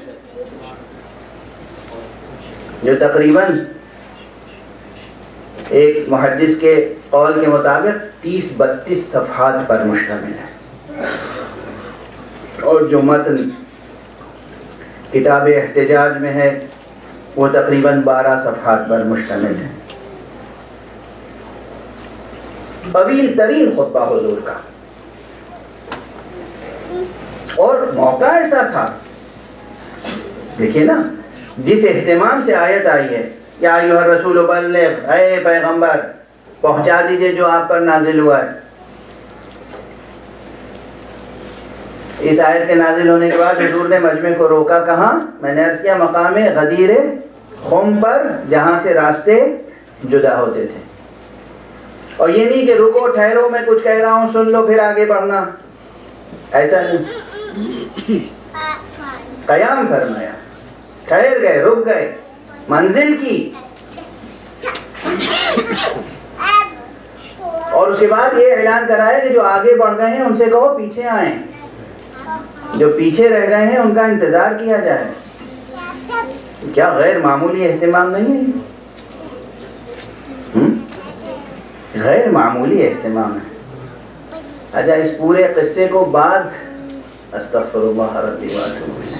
جو تقریباً ایک محدث کے قول کے مطابق 30-32 صفحات پر مشتمل ہے، اور جو متن کتاب احتجاج میں ہے وہ تقریباً 12 صفحات پر مشتمل ہے۔ طویل ترین خطبہ حضور کا، اور موقع ایسا تھا، دیکھیے نا، جس اہتمام سے آیت آئی ہے، یا ایھا الرسول بلغ، اے پیغمبر پہنچا دیجئے جو آپ پر نازل ہوا ہے۔ اس آیت کے نازل ہونے کے بعد حضور نے مجمع کو روکا، کہاں؟ میں نے عرض کیا مقام غدیر خم پر، جہاں سے راستے جدا ہوتے تھے۔ اور یہ نہیں کہ رکو ٹھہرو میں کچھ کہہ رہا ہوں سن لو پھر آگے بڑھنا، ایسا نہیں، قیام فرمایا، ٹھہر گئے، رک گئے، منزل کی اور اس کے بعد یہ اعلان کرایا کہ جو آگے بڑھ گئے ہیں ان سے کہو پیچھے آئیں، جو پیچھے رہ گئے ہیں ان کا انتظار کیا جائے۔ کیا غیر معمولی اہتمام نہیں ہے؟ غیر معمولی اہتمام ہے۔ اچھا، اس پورے قصے کو استغفر اللہ ربی واتوب الیہ،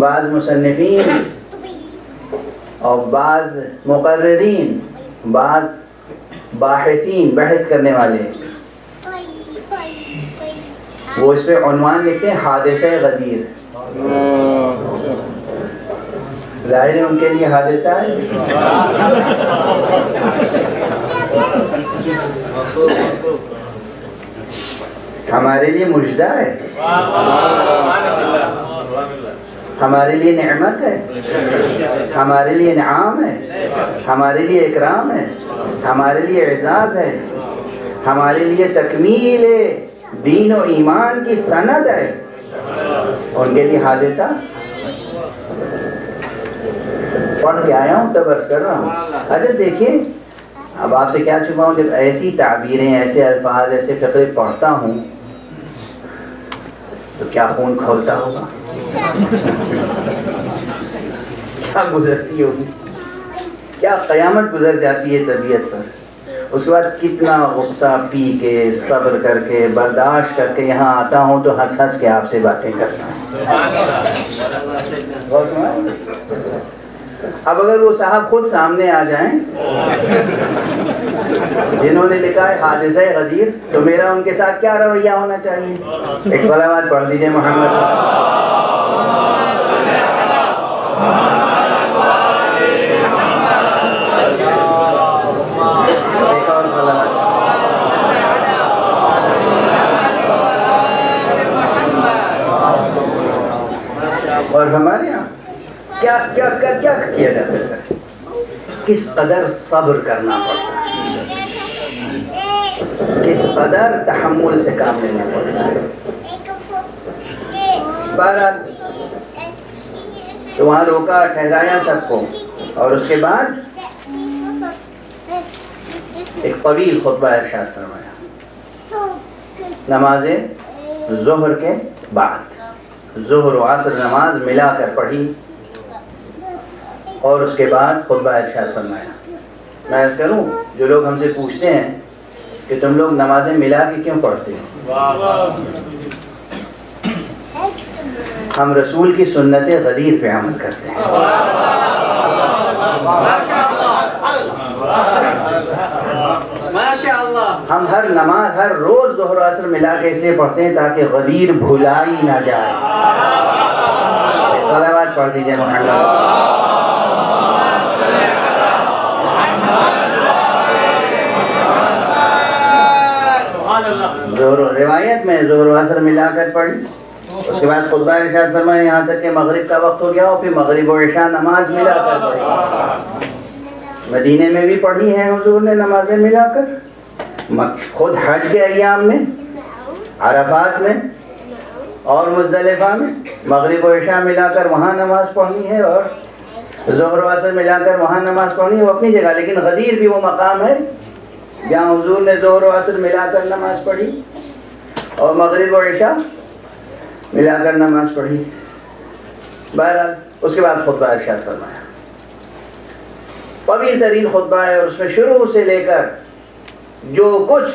بعض مصنفین اور بعض مقررین، بعض باحثین، بحث کرنے والے، وہ اس پہ عنوان لکھتے ہیں حادثہ غدیر۔ ظاہر ہے ان کے لیے حادثہ ہے، ہمارے لیے مجدہ ہے، ہمارے لیے نعمت ہے، ہمارے لیے انعام ہے، ہمارے لیے اکرام ہے، ہمارے لیے اعزاز ہے، ہمارے لیے تکمیل دین و ایمان کی سند ہے، ان کے لیے حادثہ۔ پڑھ کے آیا ہوں تب عرض کر رہا ہوں۔ اچھا دیکھیں، اب آپ سے کیا چھپاؤں، جب ایسی تعبیریں، ایسے الفاظ، ایسے فقرے پڑھتا ہوں تو کیا خون کھولتا ہوگا، کیا گزرتی ہوگی، کیا قیامت گزر جاتی ہے طبیعت پر۔ اس کے بعد کتنا غصہ پی کے، صبر کر کے، برداشت کر کے یہاں آتا ہوں تو ہنس ہنس کے آپ سے باتیں کرتا ہوں۔ اب اگر وہ صاحب خود سامنے آ جائیں جنہوں نے لکھا ہے حادثہ غدیر، تو میرا ان کے ساتھ کیا رویہ ہونا چاہیے؟ ایک صلوات پڑھ دیجئے محمد۔ ایک اور صلوات۔ اور ہمارے یہاں کیا کیا کیا کیا کیا جا سکتا ہے؟ کس قدر صبر کرنا پڑتا ہے، کس قدر تحمل سے کام لینا پڑتا ہے۔ بہرحال تو وہاں روکا، ٹھہرایا سب کو، اور اس کے بعد ایک طویل خطبہ ارشاد فرمایا نماز ظہر کے بعد، ظہر و عصر نماز ملا کر پڑھی، اور اس کے بعد خطبہ ارشاد فرمایا۔ میں عرض کروں، جو لوگ ہم سے پوچھتے ہیں کہ تم لوگ نمازیں ملا کے کیوں پڑھتے ہو، ہم رسول کی سنت غدیر پہ عمل کرتے ہیں۔ ہم ہر نماز، ہر روز ظہر و عصر ملا کے اس لیے پڑھتے ہیں تاکہ غدیر بھلائی نہ جائے۔ صلوات پڑھ دیجئے محمد۔ روایت میں ظہر و عصر ملا کر پڑھی، اس کے بعد خطبہ ارشاد فرمایا یہاں تک کہ مغرب کا وقت ہو گیا، اور پھر مغرب و عشاء نماز ملا کر پڑھی۔ مدینے میں بھی پڑھی ہیں حضور نے نمازیں ملا کر، خود حج کے ایام میں، عرفات میں اور مزدلفہ میں مغرب و عشاء ملا کر وہاں نماز پڑھنی ہے، اور ظہر و عصر ملا کر وہاں نماز پڑھنی ہے، وہ اپنی جگہ۔ لیکن غدیر بھی وہ مقام ہے جہاں حضور نے ظہر و عصر ملا کر نماز پڑھی اور مغرب و عشاء ملا کر نماز پڑھی۔ بہرحال اس کے بعد خطبہ ارشاد فرمایا، طویل ترین خطبہ ہے، اور اس میں شروع سے لے کر جو کچھ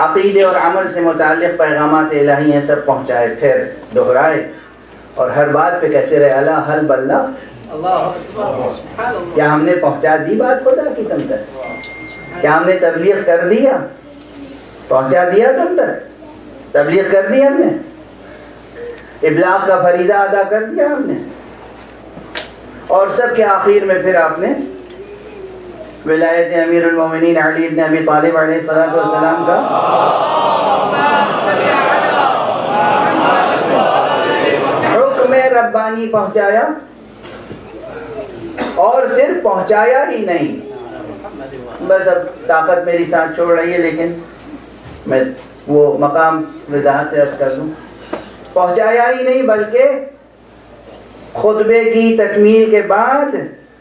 عقیدے اور عمل سے متعلق پیغامات الہی ہیں سب پہنچائے، پھر دہرائے، اور ہر بات پہ کہتے رہے الا حل بلغت، کیا ہم نے پہنچا دی بات خدا کی تم تک؟ کیا ہم نے تبلیغ کر دیا؟ پہنچا دیا تم تک؟ تبلیغ کر دی ہم نے؟ ابلاغ کا فریضہ ادا کر دیا ہم نے؟ اور سب کے آخر میں پھر آپ نے ولایت امیر المومنین علی بن ابی طالب علیہ السلام کا حکم ربانی پہنچایا، اور صرف پہنچایا ہی نہیں، بس اب طاقت میری ساتھ چھوڑ رہی ہے لیکن میں وہ مقام وضاحت سے عرض کر دوں، پہنچایا ہی نہیں بلکہ خطبے کی تکمیل کے بعد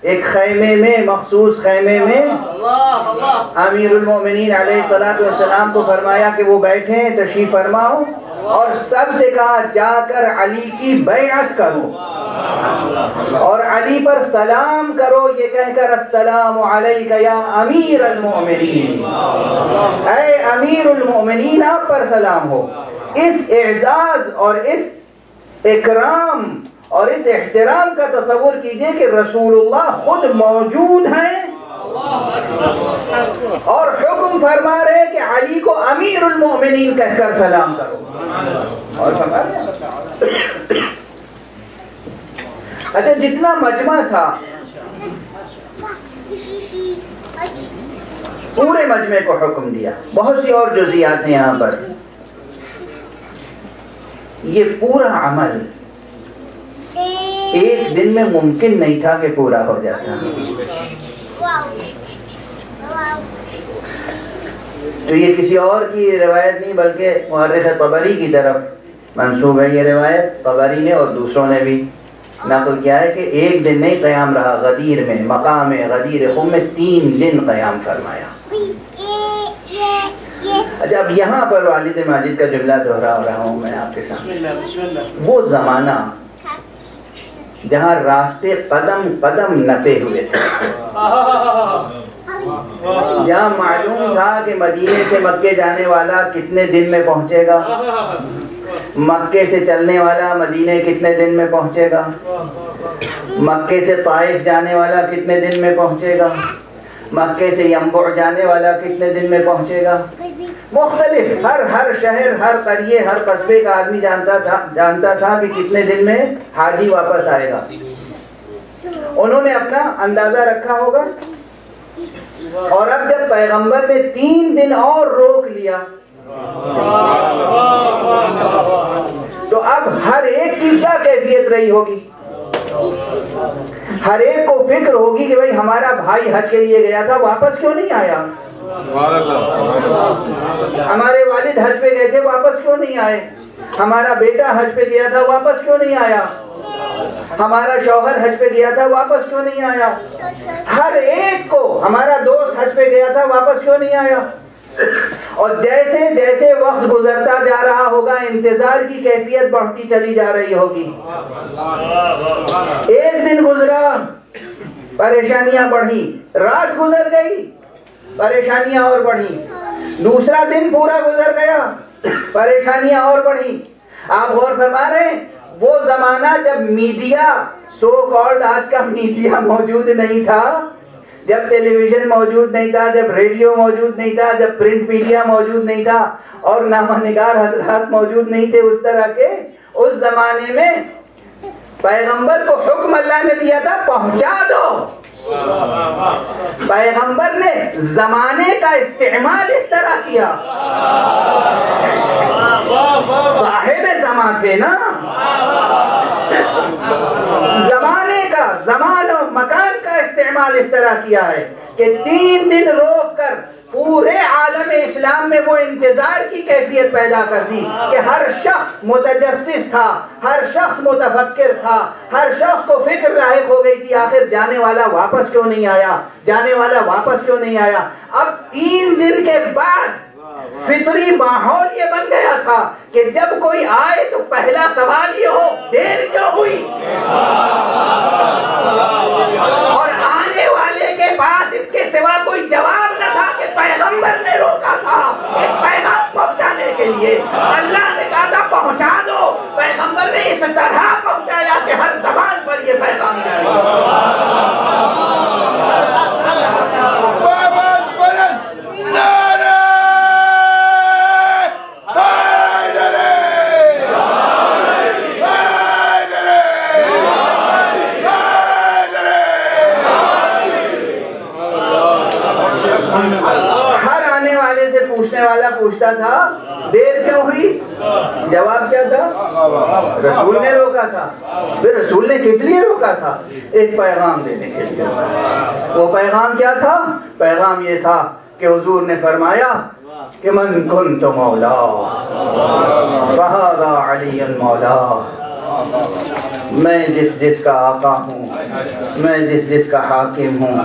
ایک خیمے میں، مخصوص خیمے میں اللہ اللہ امیر المومنین علیہ السلام کو فرمایا کہ وہ بیٹھیں، تشریف فرماؤ، اور سب سے کہا جا کر علی کی بیعت کرو اور علی پر سلام کرو، یہ کہہ کر السلام علیک یا امیر المومنین، اے امیر المومنین آپ پر سلام ہو۔ اس اعزاز اور اس اکرام اور اس احترام کا تصور کیجئے کہ رسول اللہ خود موجود ہیں اور حکم فرما رہے ہیں کہ علی کو امیر المومنین کہہ کر سلام کرو۔ اور فرما رہے اچھا جتنا مجمع تھا پورے مجمع کو حکم دیا، بہت سی اور جزیات ہیں یہاں پر، یہ پورا عمل ایک دن میں ممکن نہیں تھا کہ پورا ہو جاتا، تو یہ کسی اور کی روایت نہیں بلکہ مورخ طبری کی طرف منسوب ہے یہ روایت، طبری نے اور دوسروں نے بھی نقل کیا ہے کہ ایک دن نہیں قیام رہا، غدیر میں، مقام غدیر خم میں 3 دن قیام فرمایا۔ اچھا اب یہاں پر والد ماجد کا جملہ دہرا رہا ہوں میں آپ کے سامنے، وہ زمانہ جہاں راستے قدم قدم نپے ہوئے تھے، جہاں معلوم تھا کہ مدینے سے مکے جانے والا کتنے دن میں پہنچے گا، مکے سے چلنے والا مدینے کتنے دن میں پہنچے گا، مکے سے طائف جانے والا کتنے دن میں پہنچے گا، مکے سے ینبع جانے والا کتنے دن میں پہنچے گا، مختلف ہر شہر، ہر قریے، ہر قصبے کا آدمی جانتا تھا کہ کتنے دن میں حاجی واپس آئے گا، انہوں نے اپنا اندازہ رکھا ہوگا۔ اور اب جب پیغمبر نے 3 دن اور روک لیا تو اب ہر ایک کی کیا کیفیت رہی ہوگی، ہر ایک کو فکر ہوگی کہ بھئی ہمارا بھائی حج کے لیے گیا تھا واپس کیوں نہیں آیا، ہمارے والد حج پہ گئے تھے واپس کیوں نہیں آئے، ہمارا بیٹا حج پہ گیا تھا واپس کیوں نہیں آیا، ہمارا شوہر حج پہ گیا تھا واپس کیوں نہیں آیا، ہر ایک کو، ہمارا دوست حج پہ گیا تھا واپس کیوں نہیں آیا۔ اور جیسے جیسے وقت گزرتا جا رہا ہوگا انتظار کی کیفیت بڑھتی چلی جا رہی ہوگی، ایک دن گزرا پریشانیاں بڑھی، رات گزر گئی پریشانیاں اور بڑھی، دوسرا دن پورا گزر گیا پریشانیاں اور بڑھی۔ آپ غور فرما رہے ہیں وہ زمانہ جب میڈیا سو کالڈ آج کا میڈیا موجود نہیں تھا، جب ٹیلی ویژن موجود نہیں تھا، جب ریڈیو موجود نہیں تھا، جب پرنٹ میڈیا موجود نہیں تھا اور نامہ نگار حضرات موجود نہیں تھے اس طرح کے، اس زمانے میں پیغمبر کو حکم اللہ نے دیا تھا پہنچا دو۔ پیغمبر نے زمانے کا استعمال اس طرح کیا، صاحب زمان تھے نا، زمانے کا، زمان و مکان کا استعمال اس طرح کیا ہے کہ 3 دن روک کر پورے عالم اسلام میں وہ انتظار کی کیفیت پیدا کر دی کہ ہر شخص متجسس تھا، ہر شخص متفکر تھا، ہر شخص کو فکر لاحق ہو گئی تھی آخر جانے والا واپس کیوں نہیں آیا، جانے والا واپس کیوں نہیں آیا۔ اب 3 دن کے بعد فطری ماحول یہ بن گیا تھا کہ جب کوئی آئے تو پہلا سوال یہ ہو دیر کیوں ہوئی، اور آنے والے کے پاس اس کے سوا کوئی جواب نہ تھا کہ پیغمبر نے روکا تھا ایک پیغام پہنچانے کے لیے، اللہ نے کہا تھا پہنچا دو، پیغمبر نے اس طرح پہنچایا کہ ہر زبان پر یہ پیغام پوچھتا تھا دیر کیوں ہوئی، جواب کیا تھا، رسول نے روکا تھا۔ پھر رسول نے کس لیے روکا تھا، ایک پیغام دینے کے لیے۔ وہ پیغام کیا تھا، پیغام یہ تھا کہ حضور نے فرمایا کہ من کنت مولا فہذا علی مولا، میں جس کا آقا ہوں، میں جس کا حاکم ہوں،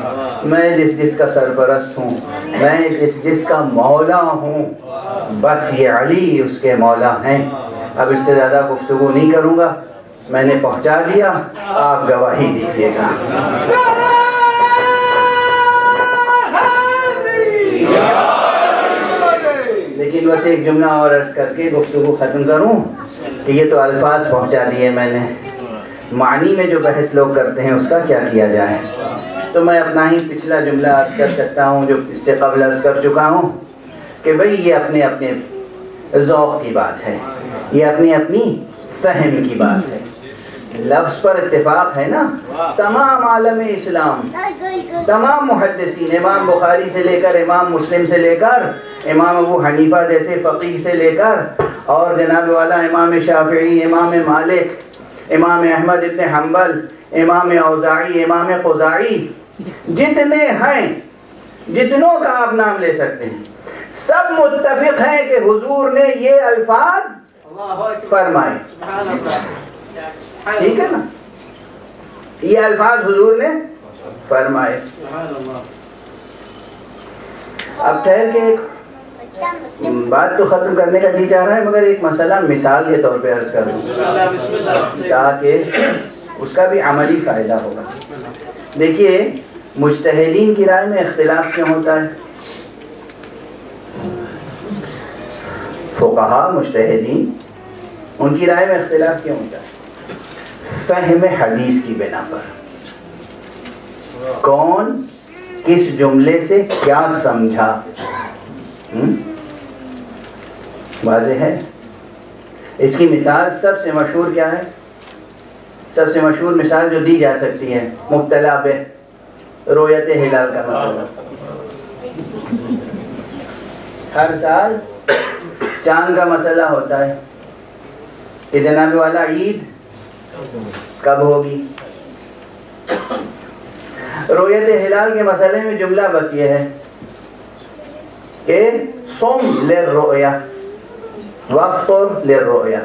میں جس کا سرپرست ہوں، میں جس کا مولا ہوں، بس یہ علی اس کے مولا ہیں۔ اب اس سے زیادہ گفتگو نہیں کروں گا، میں نے پہنچا دیا، آپ گواہی دیجیے گا۔ لیکن بس ایک جملہ اور عرض کر کے گفتگو ختم کروں کہ یہ تو الفاظ پہنچا دیے میں نے، معنی میں جو بحث لوگ کرتے ہیں اس کا کیا کیا جائے؟ تو میں اپنا ہی پچھلا جملہ عرض کر سکتا ہوں جو اس سے قبل عرض کر چکا ہوں کہ بھئی یہ اپنے اپنے ذوق کی بات ہے، یہ اپنی اپنی فہم کی بات ہے۔ لفظ پر اتفاق ہے نا، تمام عالم اسلام، تمام محدثین، امام بخاری سے لے کر امام مسلم سے لے کر امام ابو حنیفہ جیسے فقیہ سے لے کر اور جناب والا امام شافعی، امام مالک، امام احمد ابن حنبل، امام اوزاعی، امام خزاعی، جتنے ہیں، جتنوں کا آپ نام لے سکتے ہیں، سب متفق ہیں کہ حضور نے یہ الفاظ فرمائے۔ ٹھیک ہے نا، یہ الفاظ حضور نے فرمائے۔ اب ٹھہر کے ایک بات تو ختم کرنے کا جی چاہ رہا ہے، مگر ایک مسئلہ مثال کے طور پہ عرض کروں تاکہ اس کا بھی عملی فائدہ ہوگا۔ دیکھیے، مجتہدین کی رائے میں اختلاف کیوں ہوتا ہے؟ فقہا مجتہدین ان کی رائے میں اختلاف کیوں ہوتا ہے؟ فہم حدیث کی بنا پر، کون کس جملے سے کیا سمجھا، واضح ہے۔ اس کی مثال سب سے مشہور کیا ہے؟ سب سے مشہور مثال جو دی جا سکتی ہے، مبتلا بہ رؤیت ہلال کا مسئلہ۔ ہر سال چاند کا مسئلہ ہوتا ہے کہ جناب والا عید کب ہوگی۔ رؤیت ہلال کے مسئلے میں جملہ بس یہ ہے کہ صم للرؤیا وافطر للرؤیا،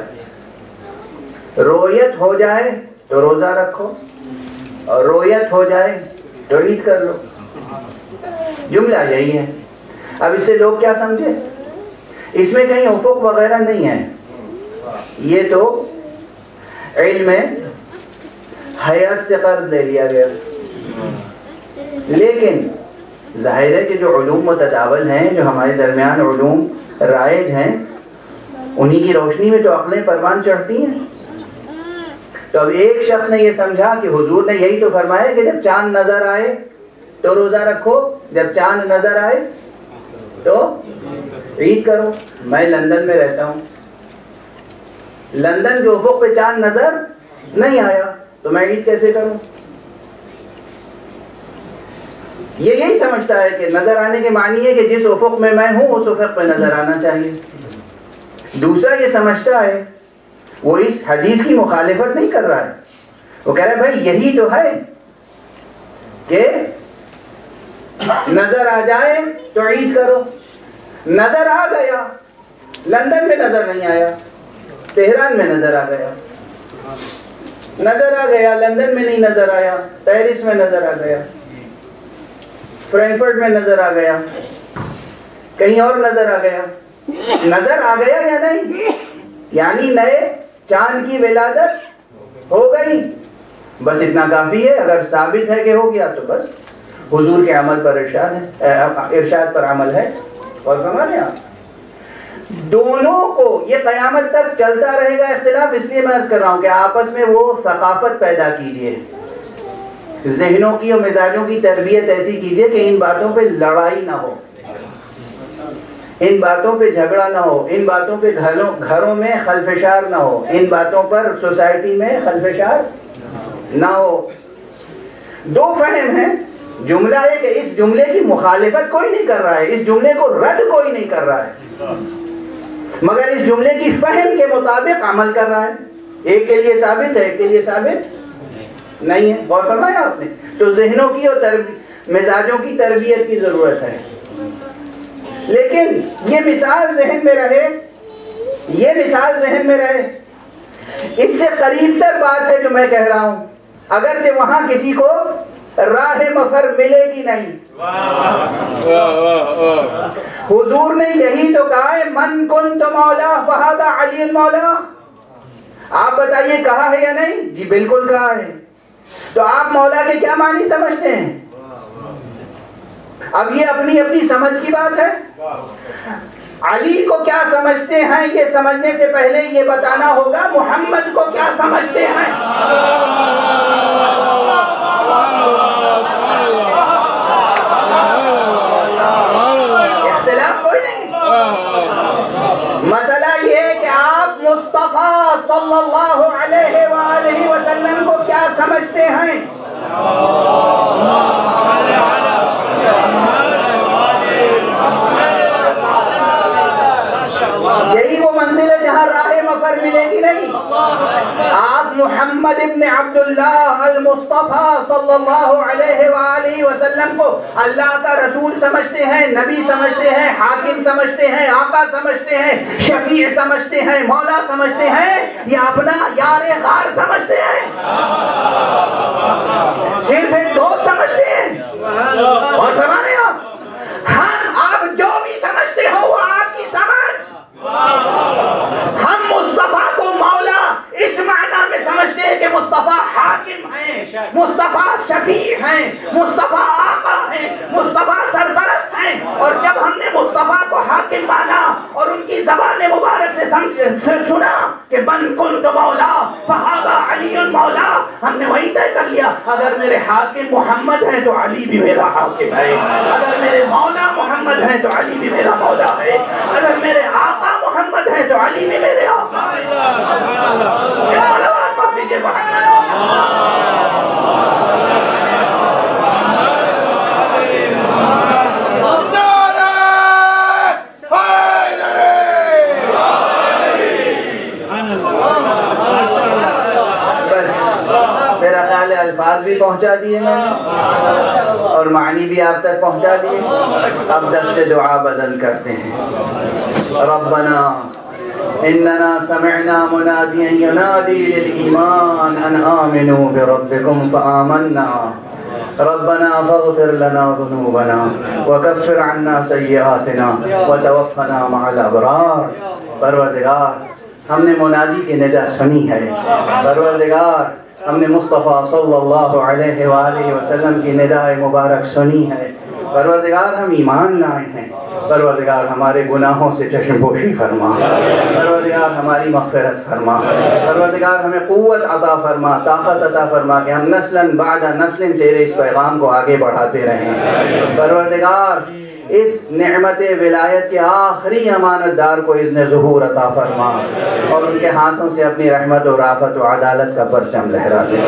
رؤیت ہو جائے تو روزہ رکھو اور رؤیت ہو جائے تو عید کر لو، جملہ یہی ہے۔ اب اس سے لوگ کیا سمجھے؟ اس میں کہیں افق وغیرہ نہیں ہے، یہ تو علم حیات سے قرض لے لیا گیا۔ لیکن ظاہر ہے کہ جو علوم متداول ہیں، جو ہمارے درمیان علوم رائج ہیں، انہی کی روشنی میں تو عقلیں پروان چڑھتی ہیں۔ تو اب ایک شخص نے یہ سمجھا کہ حضور نے یہی تو فرمایا کہ جب چاند نظر آئے تو روزہ رکھو، جب چاند نظر آئے تو عید کرو۔ میں لندن میں رہتا ہوں، لندن کے افق پہ چاند نظر نہیں آیا تو میں عید کیسے کروں؟ یہ یہی سمجھتا ہے کہ نظر آنے کے معنی ہے کہ جس افق میں میں ہوں اس افق پہ نظر آنا چاہیے۔ دوسرا یہ سمجھتا ہے، وہ اس حدیث کی مخالفت نہیں کر رہا ہے، وہ کہہ رہا ہے بھائی یہی تو ہے کہ نظر آ جائے تو عید کرو۔ نظر آ گیا، لندن میں نظر نہیں آیا، تہران میں نظر آ گیا، نظر آ گیا، لندن میں نہیں نظر آیا، پیرس میں نظر آ گیا، فرینکفرٹ میں نظر آ گیا، کہیں اور نظر آ گیا۔ نظر آ گیا یا نہیں؟ یعنی نئے چاند کی ولادت ہو گئی، بس اتنا کافی ہے۔ اگر ثابت ہے کہ ہو گیا تو بس حضور کے عمل پر ارشاد پر عمل ہے۔ اور فرمانے آپ دونوں کو یہ قیامت تک چلتا رہے گا اختلاف، اس لیے میں عرض کر رہا ہوں کہ آپس میں وہ ثقافت پیدا کیجئے، ذہنوں کی اور مزاجوں کی تربیت ایسی کیجئے کہ ان باتوں پہ لڑائی نہ ہو، ان باتوں پہ جھگڑا نہ ہو، ان باتوں پہ گھروں میں خلفشار نہ ہو، ان باتوں پر سوسائٹی میں خلفشار نہ ہو۔ دو فہم ہیں، جملہ ہے کہ اس جملے کی مخالفت کوئی نہیں کر رہا ہے، اس جملے کو رد کوئی نہیں کر رہا ہے، مگر اس جملے کی فہم کے مطابق عمل کر رہا ہے۔ ایک کے لیے ثابت ہے، ایک کے لیے ثابت نہیں ہے۔ غور فرمایا آپ نے؟ تو ذہنوں کی اور مزاجوں کی تربیت کی ضرورت ہے۔ لیکن یہ مثال ذہن میں رہے، یہ مثال ذہن میں رہے اس سے قریب تر بات ہے جو میں کہہ رہا ہوں، اگرچہ وہاں کسی کو راہ مفر ملے گی نہیں۔ حضور نے یہی تو کہا ہے، من کنت مولا فہذا علی مولا۔ آپ بتائیے کہا ہے یا نہیں؟ جی بالکل کہا ہے۔ تو آپ مولا کے کیا معنی سمجھتے ہیں؟ اب یہ اپنی اپنی سمجھ کی بات ہے۔ علی کو کیا سمجھتے ہیں یہ سمجھنے سے پہلے یہ بتانا ہوگا محمد کو کیا سمجھتے ہیں۔ اختلاف کوئی نہیں۔ مسئلہ یہ ہے کہ آپ مصطفیٰ صلی اللہ علیہ وآلہ وسلم کو کیا سمجھتے ہیں۔ یہی وہ منزل ہے جہاں راہ مفر ملے گی نہیں۔ آپ محمد ابن عبداللہ المصطفیٰ صلی اللہ علیہ وآلہ وسلم کو اللہ کا رسول سمجھتے ہیں، نبی سمجھتے ہیں، حاکم سمجھتے ہیں، آقا سمجھتے ہیں، شفیع سمجھتے ہیں، مولا سمجھتے ہیں، یا اپنا یار غار سمجھتے ہیں؟ صرف ایک دوست سمجھتے ہیں؟ اور فرمانے آپ جو بھی سمجھتے ہو وہ آپ کی سمجھ۔ ہم مصطفیٰ کو مولا اس معنی میں سمجھتے ہیں کہ مصطفیٰ حاکم ہیں، مصطفیٰ شفیع ہیں، مصطفیٰ آقا ہیں، مصطفیٰ سرپرست ہیں۔ اور جب ہم نے مصطفیٰ کو حاکم مانا اور ان کی زبان مبارک سے سنا کہ من کنت مولا فہذا علی مولا، ہم نے وہی طے کر لیا، اگر میرے حاکم محمد ہیں تو علی بھی میرا حاکم ہے، اگر میرے مولا محمد ہیں تو علی بھی میرا مولا ہے، اگر میرے آقا محمد ہیں تو علی بھی میرے آقا ہے۔ صلوات پڑھ لیجیے محمد۔ میرا خیال ہے الفاظ بھی پہنچا دیے میں نے اور معنی بھی آپ تک پہنچا دیے۔ اب دست دعا بدل کرتے ہیں۔ ربنا اننا سمعنا منادیا ینادی للایمان ان آمنوا بربکم فآمنا ربنا فاغفر لنا ذنوبنا وکفر عنا سیئاتنا وتوفنا مع الابرار۔ پروردگار ہم نے منادی کی ندا سنی ہے، پروردگار ہم نے مصطفیٰ صلی اللہ علیہ وآلہ وسلم کی ندائے مبارک سنی ہے، پروردگار ہم ایمان لائے ہیں، پروردگار ہمارے گناہوں سے چشم پوشی فرما، پروردگار ہماری مغفرت فرما، پروردگار ہمیں قوت عطا فرما، طاقت عطا فرما کہ ہم نسلاً بعد نسل تیرے اس پیغام کو آگے بڑھاتے رہیں۔ پروردگار اس نعمت ولایت کے آخری امانت دار کو اذن ظہور عطا فرما اور ان کے ہاتھوں سے اپنی رحمت و رافت و عدالت کا پرچم لہرا دے۔